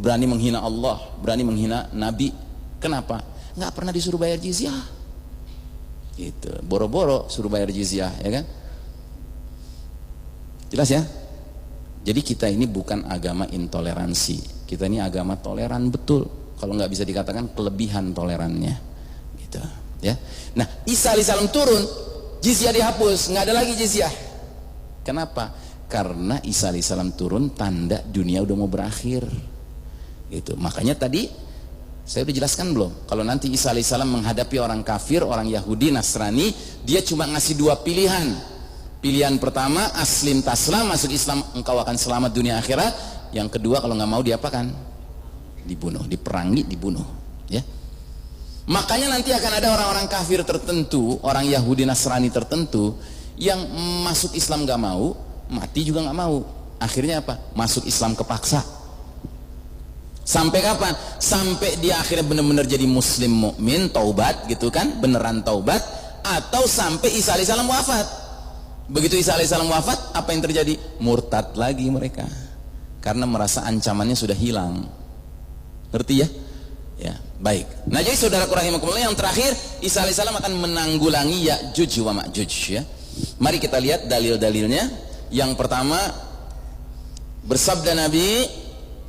berani menghina Allah, berani menghina Nabi. Kenapa? Nggak pernah disuruh bayar jizyah. Gitu. Boro-boro suruh bayar jizyah, ya kan? Jelas ya? Jadi kita ini bukan agama intoleransi, kita ini agama toleran betul. Kalau nggak bisa dikatakan kelebihan tolerannya, gitu. Ya. Nah, Isa alaihissalam turun, jizyah dihapus, nggak ada lagi jizyah. Kenapa? Karena Isa alaihissalam turun tanda dunia udah mau berakhir. Gitu. Makanya tadi saya udah jelaskan belum? Kalau nanti Isa alaihissalam menghadapi orang kafir, orang Yahudi, Nasrani, dia cuma ngasih dua pilihan. Pilihan pertama, aslim taslam, masuk Islam engkau akan selamat dunia akhirat. Yang kedua, kalau nggak mau diapakan? Dibunuh, diperangi, dibunuh. Ya. Makanya nanti akan ada orang-orang kafir tertentu, orang Yahudi, Nasrani tertentu, yang masuk Islam nggak mau, mati juga nggak mau. Akhirnya apa? Masuk Islam kepaksa. Sampai kapan? Sampai dia akhirnya benar-benar jadi muslim mukmin, taubat gitu kan, beneran taubat, atau sampai Isa alaihissalam wafat. Begitu Isa alaihissalam wafat, apa yang terjadi? Murtad lagi mereka, karena merasa ancamannya sudah hilang. Ngerti ya? Ya, baik. Nah, jadi saudara rahimakumullah, yang terakhir Isa alaihissalam akan menanggulangi Ya'juj wa Ma'juj ya. Mari kita lihat dalil-dalilnya. Yang pertama, bersabda Nabi,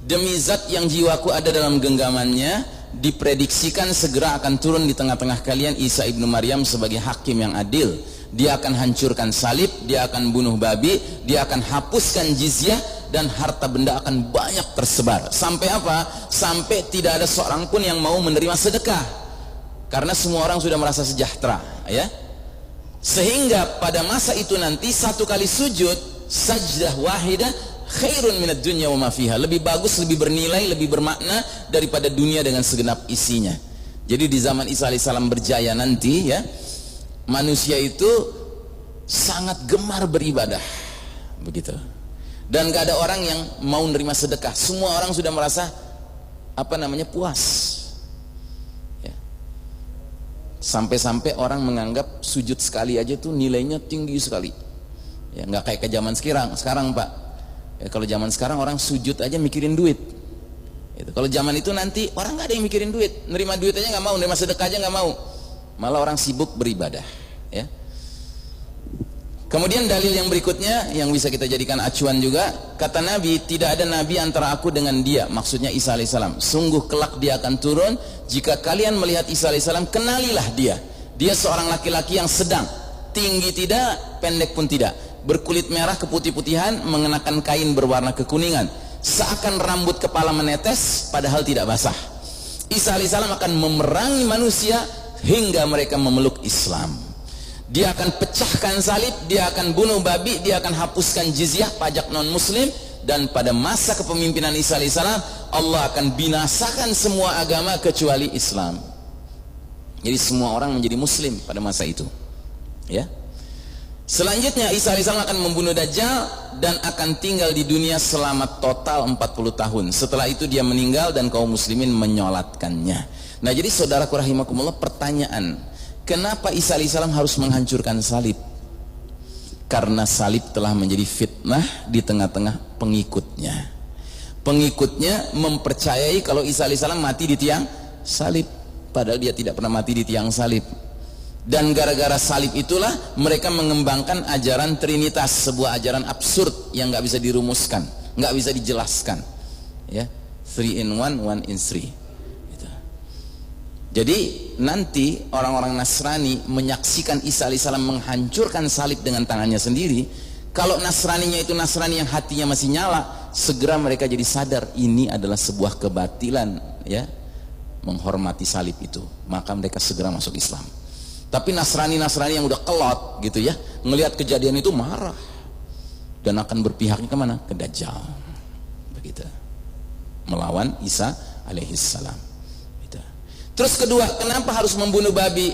demi zat yang jiwaku ada dalam genggamannya, diprediksikan segera akan turun di tengah-tengah kalian Isa ibnu Maryam sebagai hakim yang adil. Dia akan hancurkan salib, dia akan bunuh babi, dia akan hapuskan jizyah, dan harta benda akan banyak tersebar. Sampai apa? Sampai tidak ada seorang pun yang mau menerima sedekah, karena semua orang sudah merasa sejahtera, ya. Sehingga pada masa itu nanti satu kali sujud, sajdah wahidah, khairun minad dunya wa ma fiha, lebih bagus, lebih bernilai, lebih bermakna daripada dunia dengan segenap isinya. Jadi di zaman Isa alaihissalam berjaya nanti ya, manusia itu sangat gemar beribadah, begitu. Dan gak ada orang yang mau nerima sedekah. Semua orang sudah merasa puas. Ya. Sampai-sampai orang menganggap sujud sekali aja tuh nilainya tinggi sekali. Ya, nggak kayak ke zaman sekarang Pak. Ya, kalau zaman sekarang orang sujud aja mikirin duit. Itu. Kalau zaman itu nanti orang nggak ada yang mikirin duit, nerima duit aja nggak mau, nerima sedekah aja nggak mau. Malah orang sibuk beribadah. Ya. Kemudian dalil yang berikutnya yang bisa kita jadikan acuan juga, kata Nabi, tidak ada Nabi antara aku dengan dia, maksudnya Isa alaihissalam. Sungguh kelak dia akan turun, jika kalian melihat Isa alaihissalam, kenalilah dia. Dia seorang laki-laki yang sedang, tinggi tidak, pendek pun tidak, berkulit merah keputih-putihan, mengenakan kain berwarna kekuningan, seakan rambut kepala menetes, padahal tidak basah. Isa alaihissalam akan memerangi manusia hingga mereka memeluk Islam. Dia akan pecahkan salib, dia akan bunuh babi, dia akan hapuskan jizyah, pajak non muslim, dan pada masa kepemimpinan Isa alaihissalam Allah akan binasakan semua agama kecuali Islam. Jadi semua orang menjadi muslim pada masa itu. Ya. Selanjutnya Isa alaihissalam akan membunuh Dajjal dan akan tinggal di dunia selama total 40 tahun. Setelah itu dia meninggal dan kaum muslimin menyolatkannya. Nah, jadi saudaraku rahimakumullah, pertanyaan, kenapa Isa alaihissalam harus menghancurkan salib? Karena salib telah menjadi fitnah di tengah-tengah pengikutnya. Pengikutnya mempercayai kalau Isa alaihissalam mati di tiang salib, padahal dia tidak pernah mati di tiang salib. Dan gara-gara salib itulah mereka mengembangkan ajaran Trinitas, sebuah ajaran absurd yang nggak bisa dirumuskan, nggak bisa dijelaskan. Ya, 3 in 1, 1 in 3. Jadi nanti orang-orang Nasrani menyaksikan Isa alaihissalam menghancurkan salib dengan tangannya sendiri. Kalau Nasraninya itu Nasrani yang hatinya masih nyala, segera mereka jadi sadar ini adalah sebuah kebatilan, ya, menghormati salib itu, maka mereka segera masuk Islam. Tapi Nasrani-Nasrani yang udah kelot gitu ya, ngelihat kejadian itu marah dan akan berpihaknya kemana? Ke Dajjal, begitu, melawan Isa alaihissalam. Terus kedua, kenapa harus membunuh babi?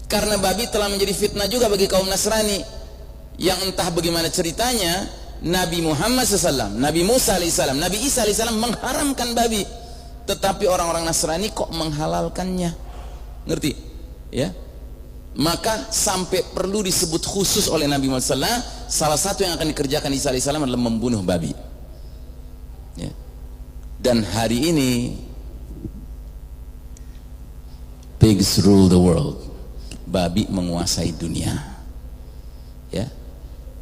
Karena babi telah menjadi fitnah juga bagi kaum Nasrani, yang entah bagaimana ceritanya Nabi Muhammad SAW, Nabi Musa alaihissalam, Nabi Isa alaihissalam mengharamkan babi, tetapi orang-orang Nasrani kok menghalalkannya. Ngerti? Ya. Maka sampai perlu disebut khusus oleh Nabi Muhammad SAW, salah satu yang akan dikerjakan Isa alaihissalam adalah membunuh babi. Ya. Dan hari ini pigs rule the world. Babi menguasai dunia. Ya.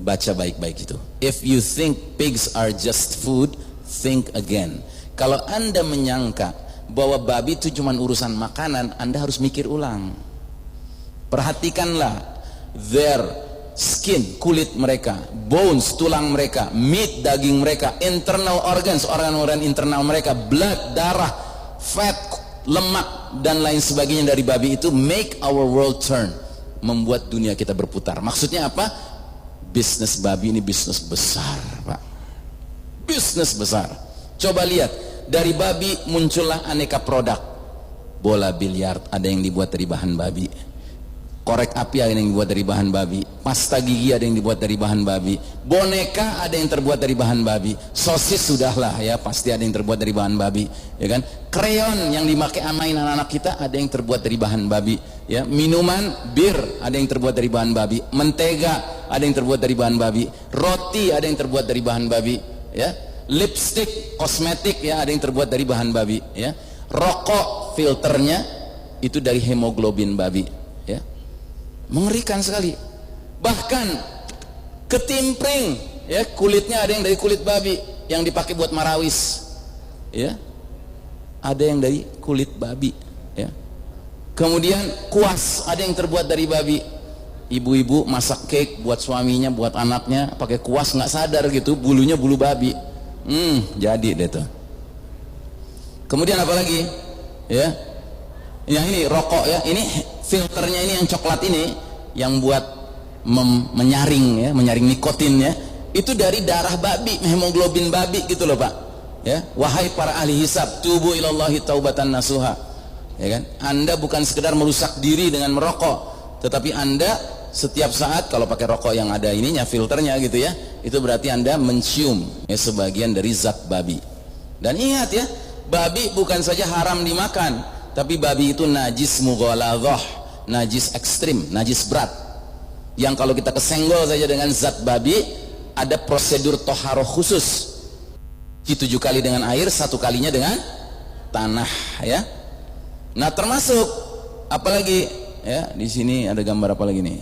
Baca baik-baik itu. If you think pigs are just food, think again. Kalau Anda menyangka bahwa babi itu cuma urusan makanan, Anda harus mikir ulang. Perhatikanlah their skin, kulit mereka, bones, tulang mereka, meat, daging mereka, internal organs, organ-organ internal mereka, blood, darah, fat, lemak dan lain sebagainya dari babi itu make our world turn, membuat dunia kita berputar. Maksudnya apa? Bisnis babi ini bisnis besar, Pak. Bisnis besar. Coba lihat, dari babi muncullah aneka produk. Bola biliar ada yang dibuat dari bahan babi, korek api ada yang dibuat dari bahan babi, pasta gigi ada yang dibuat dari bahan babi, boneka ada yang terbuat dari bahan babi, sosis sudahlah ya pasti ada yang terbuat dari bahan babi, ya kan? Kreon yang dipakai amain anak-anak kita ada yang terbuat dari bahan babi, ya. Minuman bir ada yang terbuat dari bahan babi, mentega ada yang terbuat dari bahan babi, roti ada yang terbuat dari bahan babi, ya. Lipstick, kosmetik ya ada yang terbuat dari bahan babi, ya. Rokok filternya itu dari hemoglobin babi, ya. Mengerikan sekali. Bahkan ketimpring ya, kulitnya ada yang dari kulit babi yang dipakai buat marawis, ya. Ada yang dari kulit babi, ya. Kemudian kuas ada yang terbuat dari babi. Ibu-ibu masak cake buat suaminya, buat anaknya pakai kuas, nggak sadar gitu bulunya bulu babi. Jadi deh tuh. Kemudian apa lagi? Ya. Yang ini rokok ya, ini filternya ini yang coklat ini yang buat menyaring ya, menyaring nikotin ya. itu dari darah babi, hemoglobin babi gitu loh Pak. Ya, wahai para ahli hisab, tubu ilallahi taubatan nasuha. Ya kan? Anda bukan sekedar merusak diri dengan merokok, tetapi Anda setiap saat kalau pakai rokok yang ada ininya, filternya gitu ya, itu berarti Anda mencium ya sebagian dari zat babi. Dan ingat ya, babi bukan saja haram dimakan, tapi babi itu najis mughaladhah, najis ekstrim, najis berat, yang kalau kita kesenggol saja dengan zat babi, ada prosedur toharoh khusus. 7 kali dengan air, 1 kalinya dengan tanah ya. Nah termasuk apalagi ya, di sini ada gambar apa lagi nih?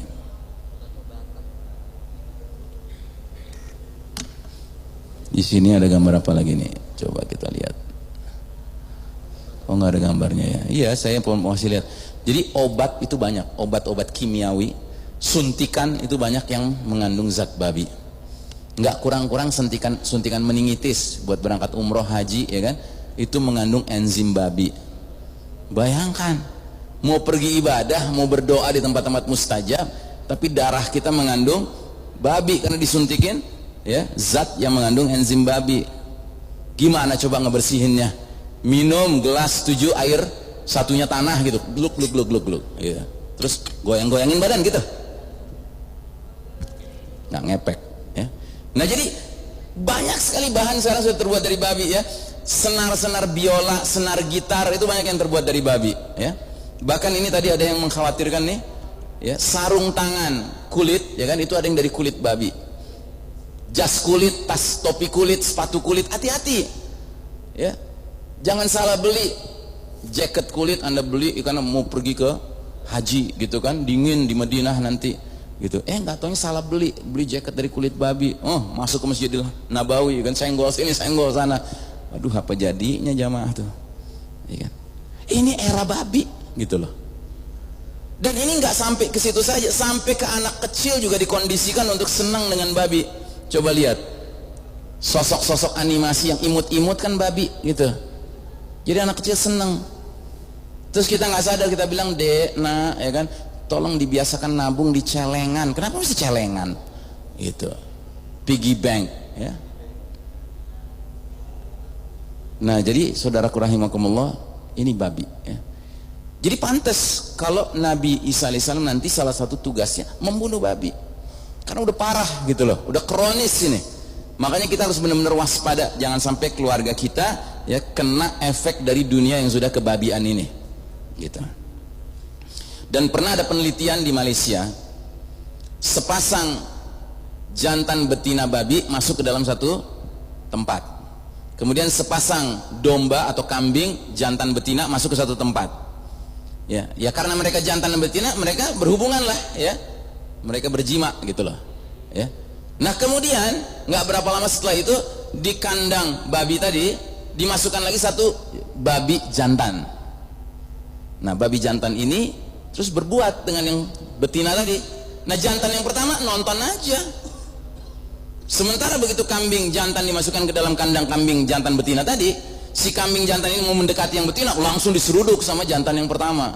Di sini ada gambar apa lagi nih? Coba kita lihat. Oh nggak ada gambarnya ya? Iya, saya mau kasih lihat. Jadi obat itu banyak, obat-obat kimiawi, suntikan itu banyak yang mengandung zat babi. Nggak kurang-kurang suntikan meningitis buat berangkat umroh haji ya kan? Itu mengandung enzim babi. Bayangkan, mau pergi ibadah, mau berdoa di tempat-tempat mustajab, tapi darah kita mengandung babi karena disuntikin ya zat yang mengandung enzim babi. Gimana coba ngebersihinnya? Minum gelas 7 air, 1-nya tanah gitu, gluk gitu. Terus goyang-goyangin badan gitu, nggak ngepek ya. Nah jadi banyak sekali bahan sekarang sudah terbuat dari babi ya. Senar-senar biola, senar gitar itu banyak yang terbuat dari babi ya. Bahkan ini tadi ada yang mengkhawatirkan nih ya, sarung tangan kulit ya kan, itu ada yang dari kulit babi. Jas kulit, tas topi kulit, sepatu kulit, hati-hati ya, jangan salah beli. Jaket kulit Anda beli karena mau pergi ke haji gitu kan, dingin di Madinah nanti gitu, nggak taunya salah beli jaket dari kulit babi. Oh, masuk ke Masjidil Nabawi kan, senggol sini senggol sana, aduh apa jadinya jamaah tuh ya kan? Ini era babi gitu loh. Dan ini nggak sampai ke situ saja, sampai ke anak kecil juga dikondisikan untuk senang dengan babi. Coba lihat sosok-sosok animasi yang imut-imut kan babi gitu, jadi anak kecil seneng. Terus kita nggak sadar, kita bilang dek, nah ya kan, tolong dibiasakan nabung di celengan. Kenapa mesti celengan gitu, piggy bank ya. Nah jadi saudaraku rahimakumullah, ini babi ya. Jadi pantas kalau Nabi Isa alaihissalam nanti salah satu tugasnya membunuh babi, karena udah parah gitu loh, udah kronis ini. Makanya kita harus benar-benar waspada, jangan sampai keluarga kita ya kena efek dari dunia yang sudah kebabian ini gitu. Dan pernah ada penelitian di Malaysia, sepasang jantan betina babi masuk ke dalam satu tempat, kemudian sepasang domba atau kambing jantan betina masuk ke satu tempat ya karena mereka jantan dan betina, mereka berhubungan lah ya, mereka berjima gitu loh ya. Nah kemudian nggak berapa lama setelah itu, di kandang babi tadi dimasukkan lagi satu babi jantan. Nah babi jantan ini terus berbuat dengan yang betina tadi. Nah jantan yang pertama nonton aja, sementara begitu kambing jantan dimasukkan ke dalam kandang kambing jantan betina tadi, si kambing jantan ini mau mendekati yang betina, langsung diseruduk sama jantan yang pertama.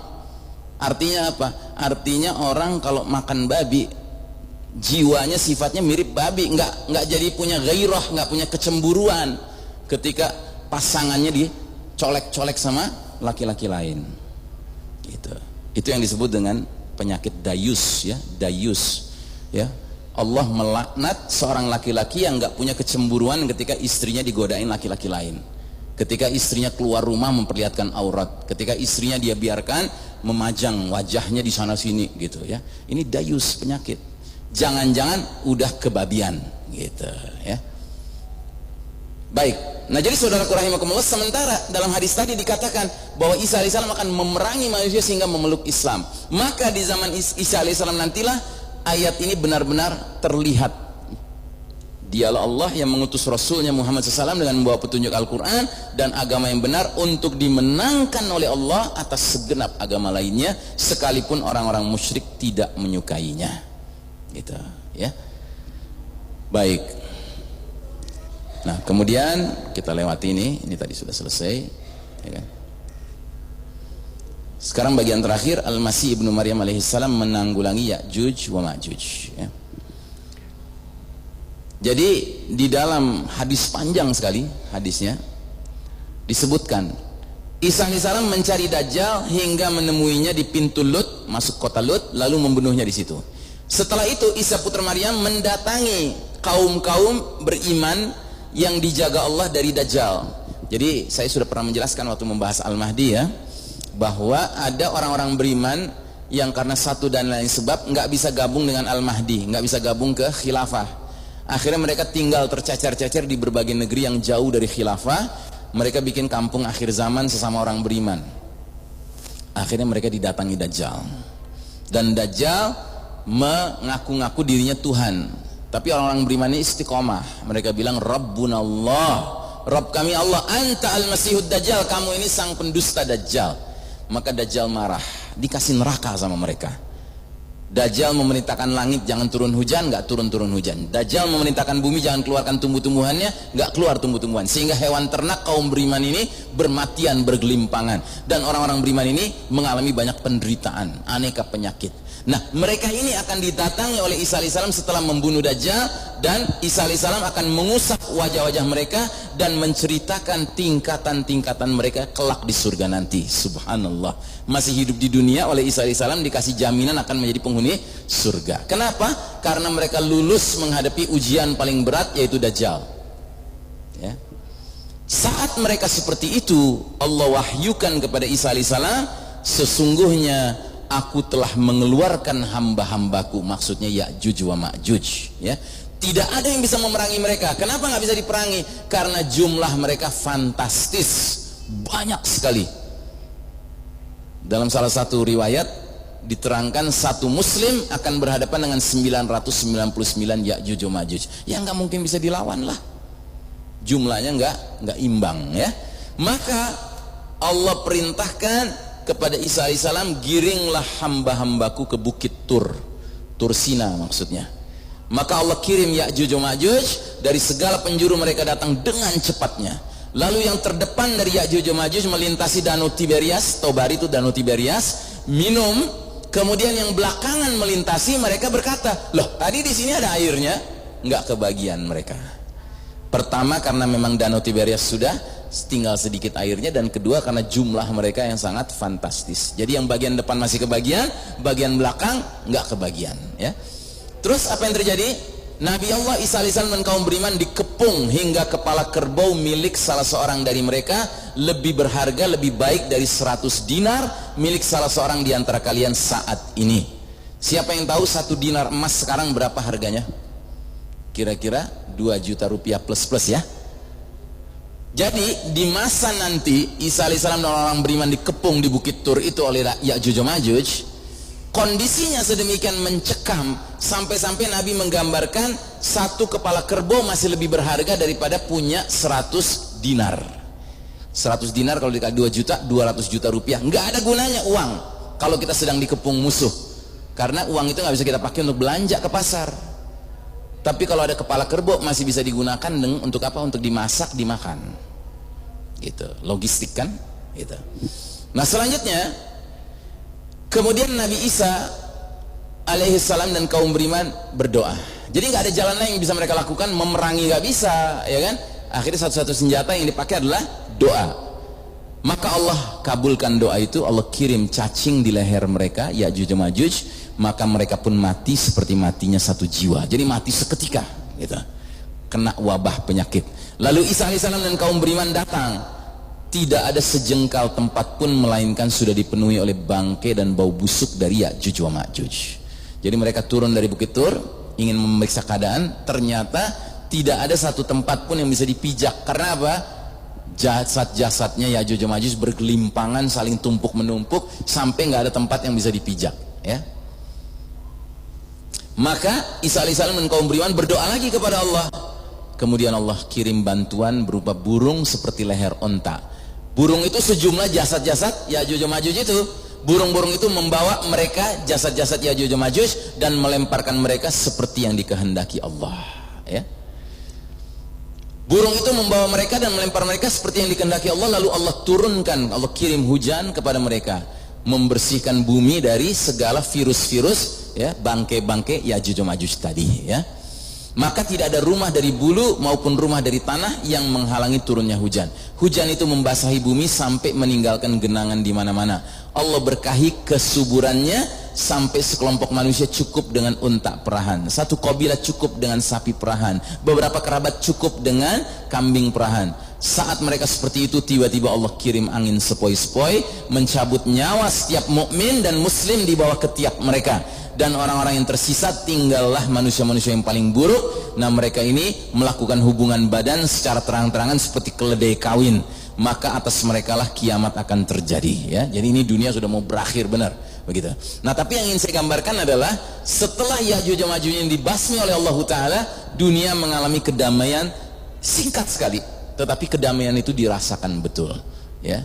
Artinya apa? Artinya orang kalau makan babi, jiwanya sifatnya mirip babi, nggak jadi punya gairah, nggak punya kecemburuan ketika pasangannya dicolek-colek sama laki-laki lain gitu. Itu yang disebut dengan penyakit dayus ya, dayus ya. Allah melaknat seorang laki-laki yang nggak punya kecemburuan ketika istrinya digodain laki-laki lain, ketika istrinya keluar rumah memperlihatkan aurat, ketika istrinya dia biarkan memajang wajahnya di sana sini gitu ya. Ini dayus, penyakit. Jangan-jangan udah kebabian gitu ya. Baik, nah jadi saudaraku rahimakumullah, sementara dalam hadis tadi dikatakan bahwa Isa alaihissalam akan memerangi manusia sehingga memeluk Islam, maka di zaman Isa alaihissalam nantilah ayat ini benar-benar terlihat. Dialah Allah yang mengutus Rasulnya Muhammad SAW dengan membawa petunjuk Al-Quran dan agama yang benar untuk dimenangkan oleh Allah atas segenap agama lainnya, sekalipun orang-orang musyrik tidak menyukainya gitu ya. Baik, nah kemudian kita lewati ini tadi sudah selesai ya kan? Sekarang bagian terakhir, Al-Masih ibnu Maryam alaihissalam menanggulangi Ya'juj wa Ma'juj ya. Jadi di dalam hadis panjang sekali hadisnya disebutkan Isa alaihissalam mencari Dajjal hingga menemuinya di pintu Lut, masuk kota Lut, lalu membunuhnya di situ. Setelah itu Isa putra Maryam mendatangi kaum-kaum beriman yang dijaga Allah dari Dajjal. Jadi saya sudah pernah menjelaskan waktu membahas Al-Mahdi ya, bahwa ada orang-orang beriman yang karena satu dan lain sebab nggak bisa gabung dengan Al-Mahdi, nggak bisa gabung ke khilafah. Akhirnya mereka tinggal tercecer-cecer di berbagai negeri yang jauh dari khilafah. Mereka bikin kampung akhir zaman sesama orang beriman. Akhirnya mereka didatangi Dajjal. Dan Dajjal mengaku-ngaku dirinya Tuhan. Tapi orang-orang beriman ini istiqomah. Mereka bilang Rabbunallah, Rabb kami Allah, anta al-masihud Dajjal, kamu ini sang pendusta Dajjal. Maka Dajjal marah, dikasih neraka sama mereka. Dajjal memerintahkan langit jangan turun hujan, nggak turun-turun hujan. Dajjal memerintahkan bumi jangan keluarkan tumbuh-tumbuhannya, nggak keluar tumbuh-tumbuhan. Sehingga hewan ternak kaum beriman ini bermatian, bergelimpangan. Dan orang-orang beriman ini mengalami banyak penderitaan, aneka penyakit. Nah, mereka ini akan didatangi oleh Isa alaihissalam setelah membunuh Dajjal, dan Isa alaihissalam akan mengusap wajah-wajah mereka dan menceritakan tingkatan-tingkatan mereka kelak di surga nanti. Subhanallah. Masih hidup di dunia oleh Isa alaihissalam dikasih jaminan akan menjadi penghuni surga. Kenapa? Karena mereka lulus menghadapi ujian paling berat, yaitu Dajjal. Ya. Saat mereka seperti itu, Allah wahyukan kepada Isa alaihissalam, sesungguhnya aku telah mengeluarkan hamba-hambaku, maksudnya Ya'juj wa Ma'juj, ya. Tidak ada yang bisa memerangi mereka. Kenapa nggak bisa diperangi? Karena jumlah mereka fantastis, banyak sekali. Dalam salah satu riwayat diterangkan satu muslim akan berhadapan dengan 999 Ya'juj wa Ma'juj. Ya nggak mungkin bisa dilawan lah. Jumlahnya nggak imbang, ya. Maka Allah perintahkan kepada Isa alaihissalam, giringlah hamba-hambaku ke bukit Tur Sina maksudnya. Maka Allah kirim Ya'juj wa Ma'juj, dari segala penjuru mereka datang dengan cepatnya. Lalu yang terdepan dari Ya'juj wa Ma'juj melintasi Danau Tiberias, Tobari itu Danau Tiberias, minum. Kemudian yang belakangan melintasi, mereka berkata, loh tadi di sini ada airnya, nggak kebagian mereka. Pertama karena memang Danau Tiberias sudah tinggal sedikit airnya, dan kedua karena jumlah mereka yang sangat fantastis. Jadi yang bagian depan masih kebagian, bagian belakang nggak kebagian, ya. Terus apa yang terjadi? Nabi Allah Isa alaihissalam dan kaum beriman dikepung hingga kepala kerbau milik salah seorang dari mereka lebih berharga, lebih baik dari 100 dinar milik salah seorang di antara kalian saat ini. Siapa yang tahu 1 dinar emas sekarang berapa harganya? Kira-kira 2 juta rupiah plus ya. Jadi di masa nanti Isa alaihissalam dan orang beriman dikepung di bukit Tur itu oleh Ya'juj wa Ma'juj, kondisinya sedemikian mencekam sampai-sampai Nabi menggambarkan 1 kepala kerbau masih lebih berharga daripada punya 100 dinar. 100 dinar kalau dikali 2 juta, 200 juta rupiah. Nggak ada gunanya uang kalau kita sedang dikepung musuh, karena uang itu nggak bisa kita pakai untuk belanja ke pasar. Tapi kalau ada kepala kerbau masih bisa digunakan untuk apa? Untuk dimasak, dimakan. Gitu. Logistik kan? Gitu. Nah, selanjutnya kemudian Nabi Isa alaihissalam dan kaum beriman berdoa. Jadi nggak ada jalan lain yang bisa mereka lakukan, memerangi nggak bisa, ya kan? Akhirnya satu-satu senjata yang dipakai adalah doa. Maka Allah kabulkan doa itu, Allah kirim cacing di leher mereka, Ya'juj wa Ma'juj. Maka mereka pun mati seperti matinya satu jiwa. Jadi mati seketika, gitu. Kena wabah penyakit. Lalu Isa alaihissalam dan kaum beriman datang. Tidak ada sejengkal tempat pun melainkan sudah dipenuhi oleh bangkai dan bau busuk dari Ya'juj wa Ma'juj. Jadi mereka turun dari bukit Tur, ingin memeriksa keadaan. Ternyata tidak ada satu tempat pun yang bisa dipijak. Karena apa? Jasad-jasadnya Ya'juj wa Ma'juj bergelimpangan, saling tumpuk menumpuk, sampai nggak ada tempat yang bisa dipijak, ya. Maka Isa alaihissalam dan kaum beriman berdoa lagi kepada Allah. Kemudian Allah kirim bantuan berupa burung seperti leher onta. Burung itu sejumlah jasad-jasad Ya'juj wa Ma'juj itu. Burung-burung itu membawa mereka, jasad-jasad Ya'juj wa Ma'juj, dan melemparkan mereka seperti yang dikehendaki Allah, ya. Burung itu membawa mereka dan melempar mereka seperti yang dikehendaki Allah. Lalu Allah turunkan, Allah kirim hujan kepada mereka, membersihkan bumi dari segala virus-virus, ya, bangkai-bangkai Ya'juj wa Ma'juj tadi, ya. Maka tidak ada rumah dari bulu maupun rumah dari tanah yang menghalangi turunnya hujan. Hujan itu membasahi bumi sampai meninggalkan genangan di mana-mana. Allah berkahi kesuburannya sampai sekelompok manusia cukup dengan unta perahan, satu kabilah cukup dengan sapi perahan, beberapa kerabat cukup dengan kambing perahan. Saat mereka seperti itu, tiba-tiba Allah kirim angin sepoi-sepoi, mencabut nyawa setiap mukmin dan muslim di bawah ketiak mereka. Dan orang-orang yang tersisa tinggallah manusia-manusia yang paling buruk. Nah, mereka ini melakukan hubungan badan secara terang-terangan seperti keledai kawin. Maka atas mereka lah kiamat akan terjadi, ya. Jadi ini dunia sudah mau berakhir, benar begitu. Nah, tapi yang ingin saya gambarkan adalah setelah Ya'juj dan Ma'juj yang dibasmi oleh Allah Ta'ala, dunia mengalami kedamaian singkat sekali, tetapi kedamaian itu dirasakan betul, ya.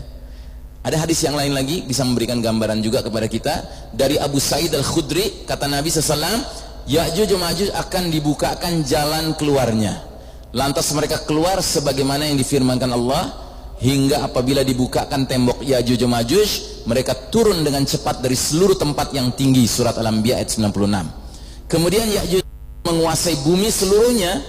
Ada hadis yang lain lagi bisa memberikan gambaran juga kepada kita dari Abu Sa'id Al-Khudri, kata Nabi SAW, Ya'juj dan Ma'juj akan dibukakan jalan keluarnya. Lantas mereka keluar sebagaimana yang difirmankan Allah, hingga apabila dibukakan tembok Ya'juj dan Ma'juj, mereka turun dengan cepat dari seluruh tempat yang tinggi. Surat Al-Anbiya ayat 96. Kemudian Ya'juj menguasai bumi seluruhnya,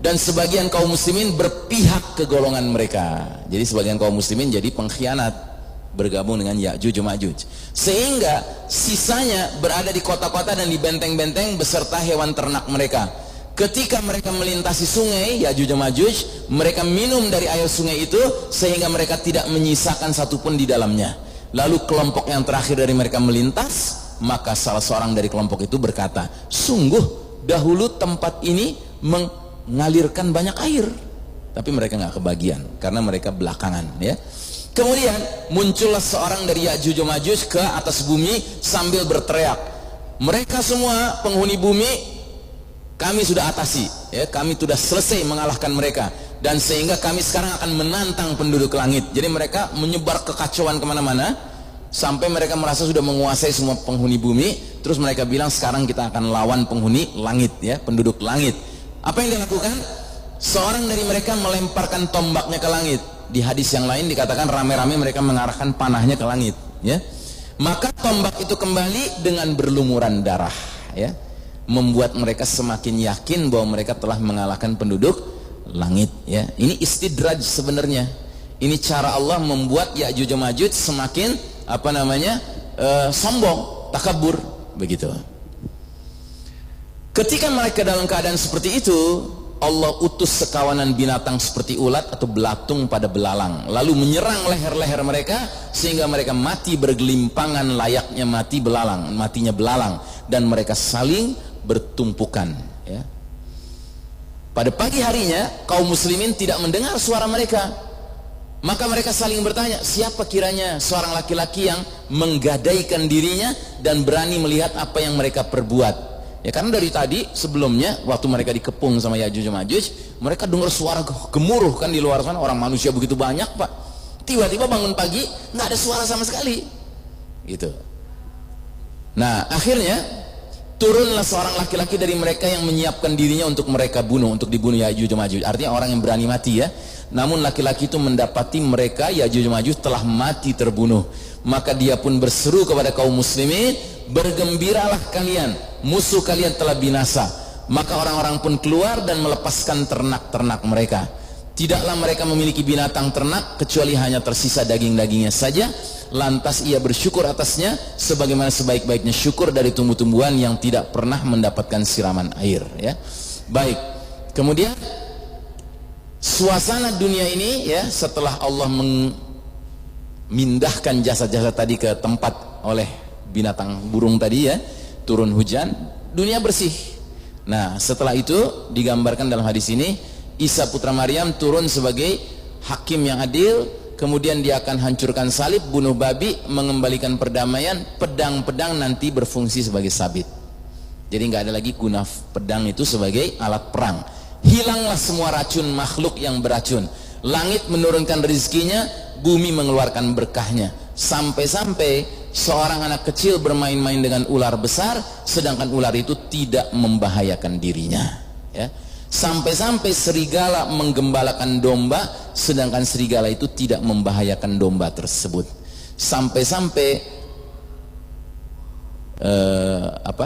dan sebagian kaum muslimin berpihak ke golongan mereka. Jadi sebagian kaum muslimin jadi pengkhianat, bergabung dengan Ya'juj dan Ma'juj, sehingga sisanya berada di kota-kota dan di benteng-benteng beserta hewan ternak mereka. Ketika mereka melintasi sungai Ya'juj dan Ma'juj, mereka minum dari air sungai itu sehingga mereka tidak menyisakan satupun di dalamnya. Lalu kelompok yang terakhir dari mereka melintas, maka salah seorang dari kelompok itu berkata, sungguh dahulu tempat ini mengalirkan banyak air, tapi mereka nggak kebagian karena mereka belakangan, ya. Kemudian muncullah seorang dari Ya'juj dan Ma'juj ke atas bumi sambil berteriak, mereka semua penghuni bumi, kami sudah atasi, ya, kami sudah selesai mengalahkan mereka, dan sehingga kami sekarang akan menantang penduduk langit. Jadi mereka menyebar kekacauan kemana-mana sampai mereka merasa sudah menguasai semua penghuni bumi. Terus mereka bilang, sekarang kita akan lawan penghuni langit, ya, penduduk langit. Apa yang dilakukan? Seorang dari mereka melemparkan tombaknya ke langit. Di hadis yang lain dikatakan rame-rame mereka mengarahkan panahnya ke langit, ya. Maka tombak itu kembali dengan berlumuran darah, ya, membuat mereka semakin yakin bahwa mereka telah mengalahkan penduduk langit, ya. Ini istidraj sebenarnya. Ini cara Allah membuat Ya'juj dan Ma'juj semakin sombong, takabur, begitu. Ketika mereka dalam keadaan seperti itu, Allah utus sekawanan binatang seperti ulat atau belatung pada belalang, lalu menyerang leher-leher mereka sehingga mereka mati bergelimpangan layaknya matinya belalang, dan mereka saling bertumpukan, ya. Pada pagi harinya kaum muslimin tidak mendengar suara mereka, maka mereka saling bertanya, siapa kiranya seorang laki-laki yang menggadaikan dirinya dan berani melihat apa yang mereka perbuat. Ya, karena dari tadi sebelumnya waktu mereka dikepung sama Ya'juj dan Ma'juj, mereka dengar suara gemuruh kan di luar sana, orang manusia begitu banyak, Pak. Tiba-tiba bangun pagi nggak ada suara sama sekali, gitu. Nah, akhirnya turunlah seorang laki-laki dari mereka yang menyiapkan dirinya untuk mereka bunuh, untuk dibunuh Ya'juj dan Ma'juj. Artinya orang yang berani mati, ya. Namun laki-laki itu mendapati mereka Ya'juj dan Ma'juj telah mati terbunuh. Maka dia pun berseru kepada kaum muslimin, bergembiralah kalian, musuh kalian telah binasa. Maka orang-orang pun keluar dan melepaskan ternak-ternak mereka. Tidaklah mereka memiliki binatang ternak kecuali hanya tersisa daging-dagingnya saja. Lantas ia bersyukur atasnya sebagaimana sebaik-baiknya syukur dari tumbuh-tumbuhan yang tidak pernah mendapatkan siraman air, ya. Baik. Kemudian suasana dunia ini, ya, setelah Allah memindahkan jasad-jasad tadi ke tempat oleh binatang burung tadi, ya, turun hujan, dunia bersih. Nah, setelah itu digambarkan dalam hadis ini, Isa putra Maryam turun sebagai hakim yang adil. Kemudian dia akan hancurkan salib, bunuh babi, mengembalikan perdamaian. Pedang-pedang nanti berfungsi sebagai sabit. Jadi nggak ada lagi guna pedang itu sebagai alat perang. Hilanglah semua racun makhluk yang beracun. Langit menurunkan rezekinya, bumi mengeluarkan berkahnya. Sampai-sampai seorang anak kecil bermain-main dengan ular besar, sedangkan ular itu tidak membahayakan dirinya, ya. Sampai-sampai serigala menggembalakan domba, sedangkan serigala itu tidak membahayakan domba tersebut. Sampai-sampai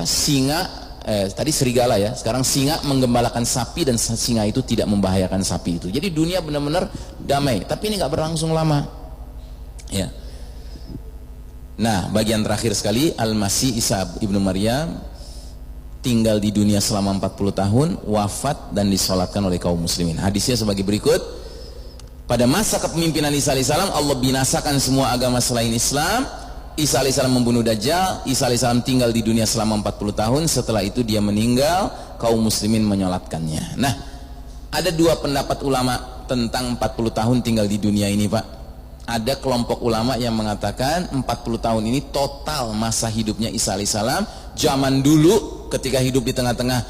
singa tadi serigala ya, sekarang singa menggembalakan sapi dan singa itu tidak membahayakan sapi itu. Jadi dunia benar-benar damai, tapi ini nggak berlangsung lama ya. Nah, bagian terakhir sekali, Al-Masih Isa ibnu Maryam tinggal di dunia selama 40 tahun, wafat dan disolatkan oleh kaum muslimin. Hadisnya sebagai berikut: pada masa kepemimpinan Isa alaihissalam, Allah binasakan semua agama selain Islam. Isa alaihissalam membunuh Dajjal. Isa alaihissalam tinggal di dunia selama 40 tahun. Setelah itu dia meninggal, kaum muslimin menyolatkannya. Nah, ada dua pendapat ulama tentang 40 tahun tinggal di dunia ini, Pak. Ada kelompok ulama yang mengatakan 40 tahun ini total masa hidupnya Isa alaihissalam. Zaman dulu ketika hidup di tengah-tengah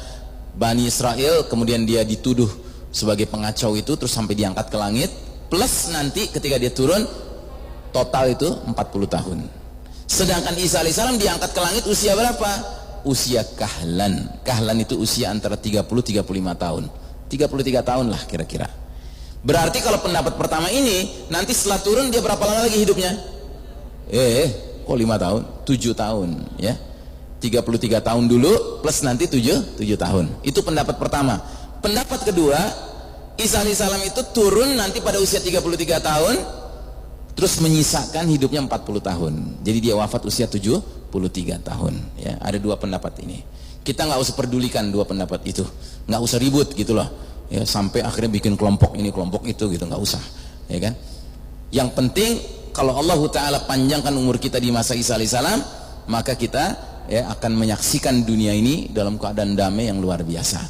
Bani Israel, kemudian dia dituduh sebagai pengacau itu, terus sampai diangkat ke langit, plus nanti ketika dia turun, total itu 40 tahun. Sedangkan Isa alaihissalam diangkat ke langit usia berapa? Usia kahlan. Kahlan itu usia antara 30-35 tahun. 33 tahun lah kira-kira. Berarti kalau pendapat pertama ini, nanti setelah turun dia berapa lama lagi hidupnya? Kok 5 tahun? 7 tahun ya. 33 tahun dulu plus nanti 7 tahun. Itu pendapat pertama. Pendapat kedua, Isa alaihissalam itu turun nanti pada usia 33 tahun, terus menyisakan hidupnya 40 tahun. Jadi dia wafat usia 73 tahun ya. Ada dua pendapat ini. Kita nggak usah pedulikan dua pendapat itu, nggak usah ribut gitu loh ya, sampai akhirnya bikin kelompok ini kelompok itu gitu, nggak usah ya kan. Yang penting kalau Allah Ta'ala panjangkan umur kita di masa Isa alaihissalam, maka kita ya akan menyaksikan dunia ini dalam keadaan damai yang luar biasa.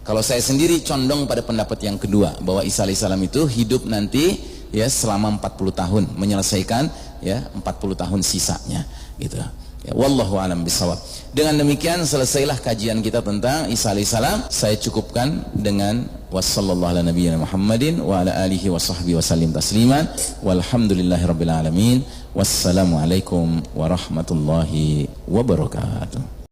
Kalau saya sendiri condong pada pendapat yang kedua, bahwa Isa alaihissalam itu hidup nanti ya selama 40 tahun, menyelesaikan ya 40 tahun sisanya gitu ya. Wallahu alam bisawab. Dengan demikian selesailah kajian kita tentang Isa alaihissalam. Saya cukupkan dengan wassallallahu ala nabiyyina Muhammadin wa ala alihi wa sahbihi wasallim tasliman walhamdulillahirabbil alamin. Wassalamualaikum warahmatullahi wabarakatuh.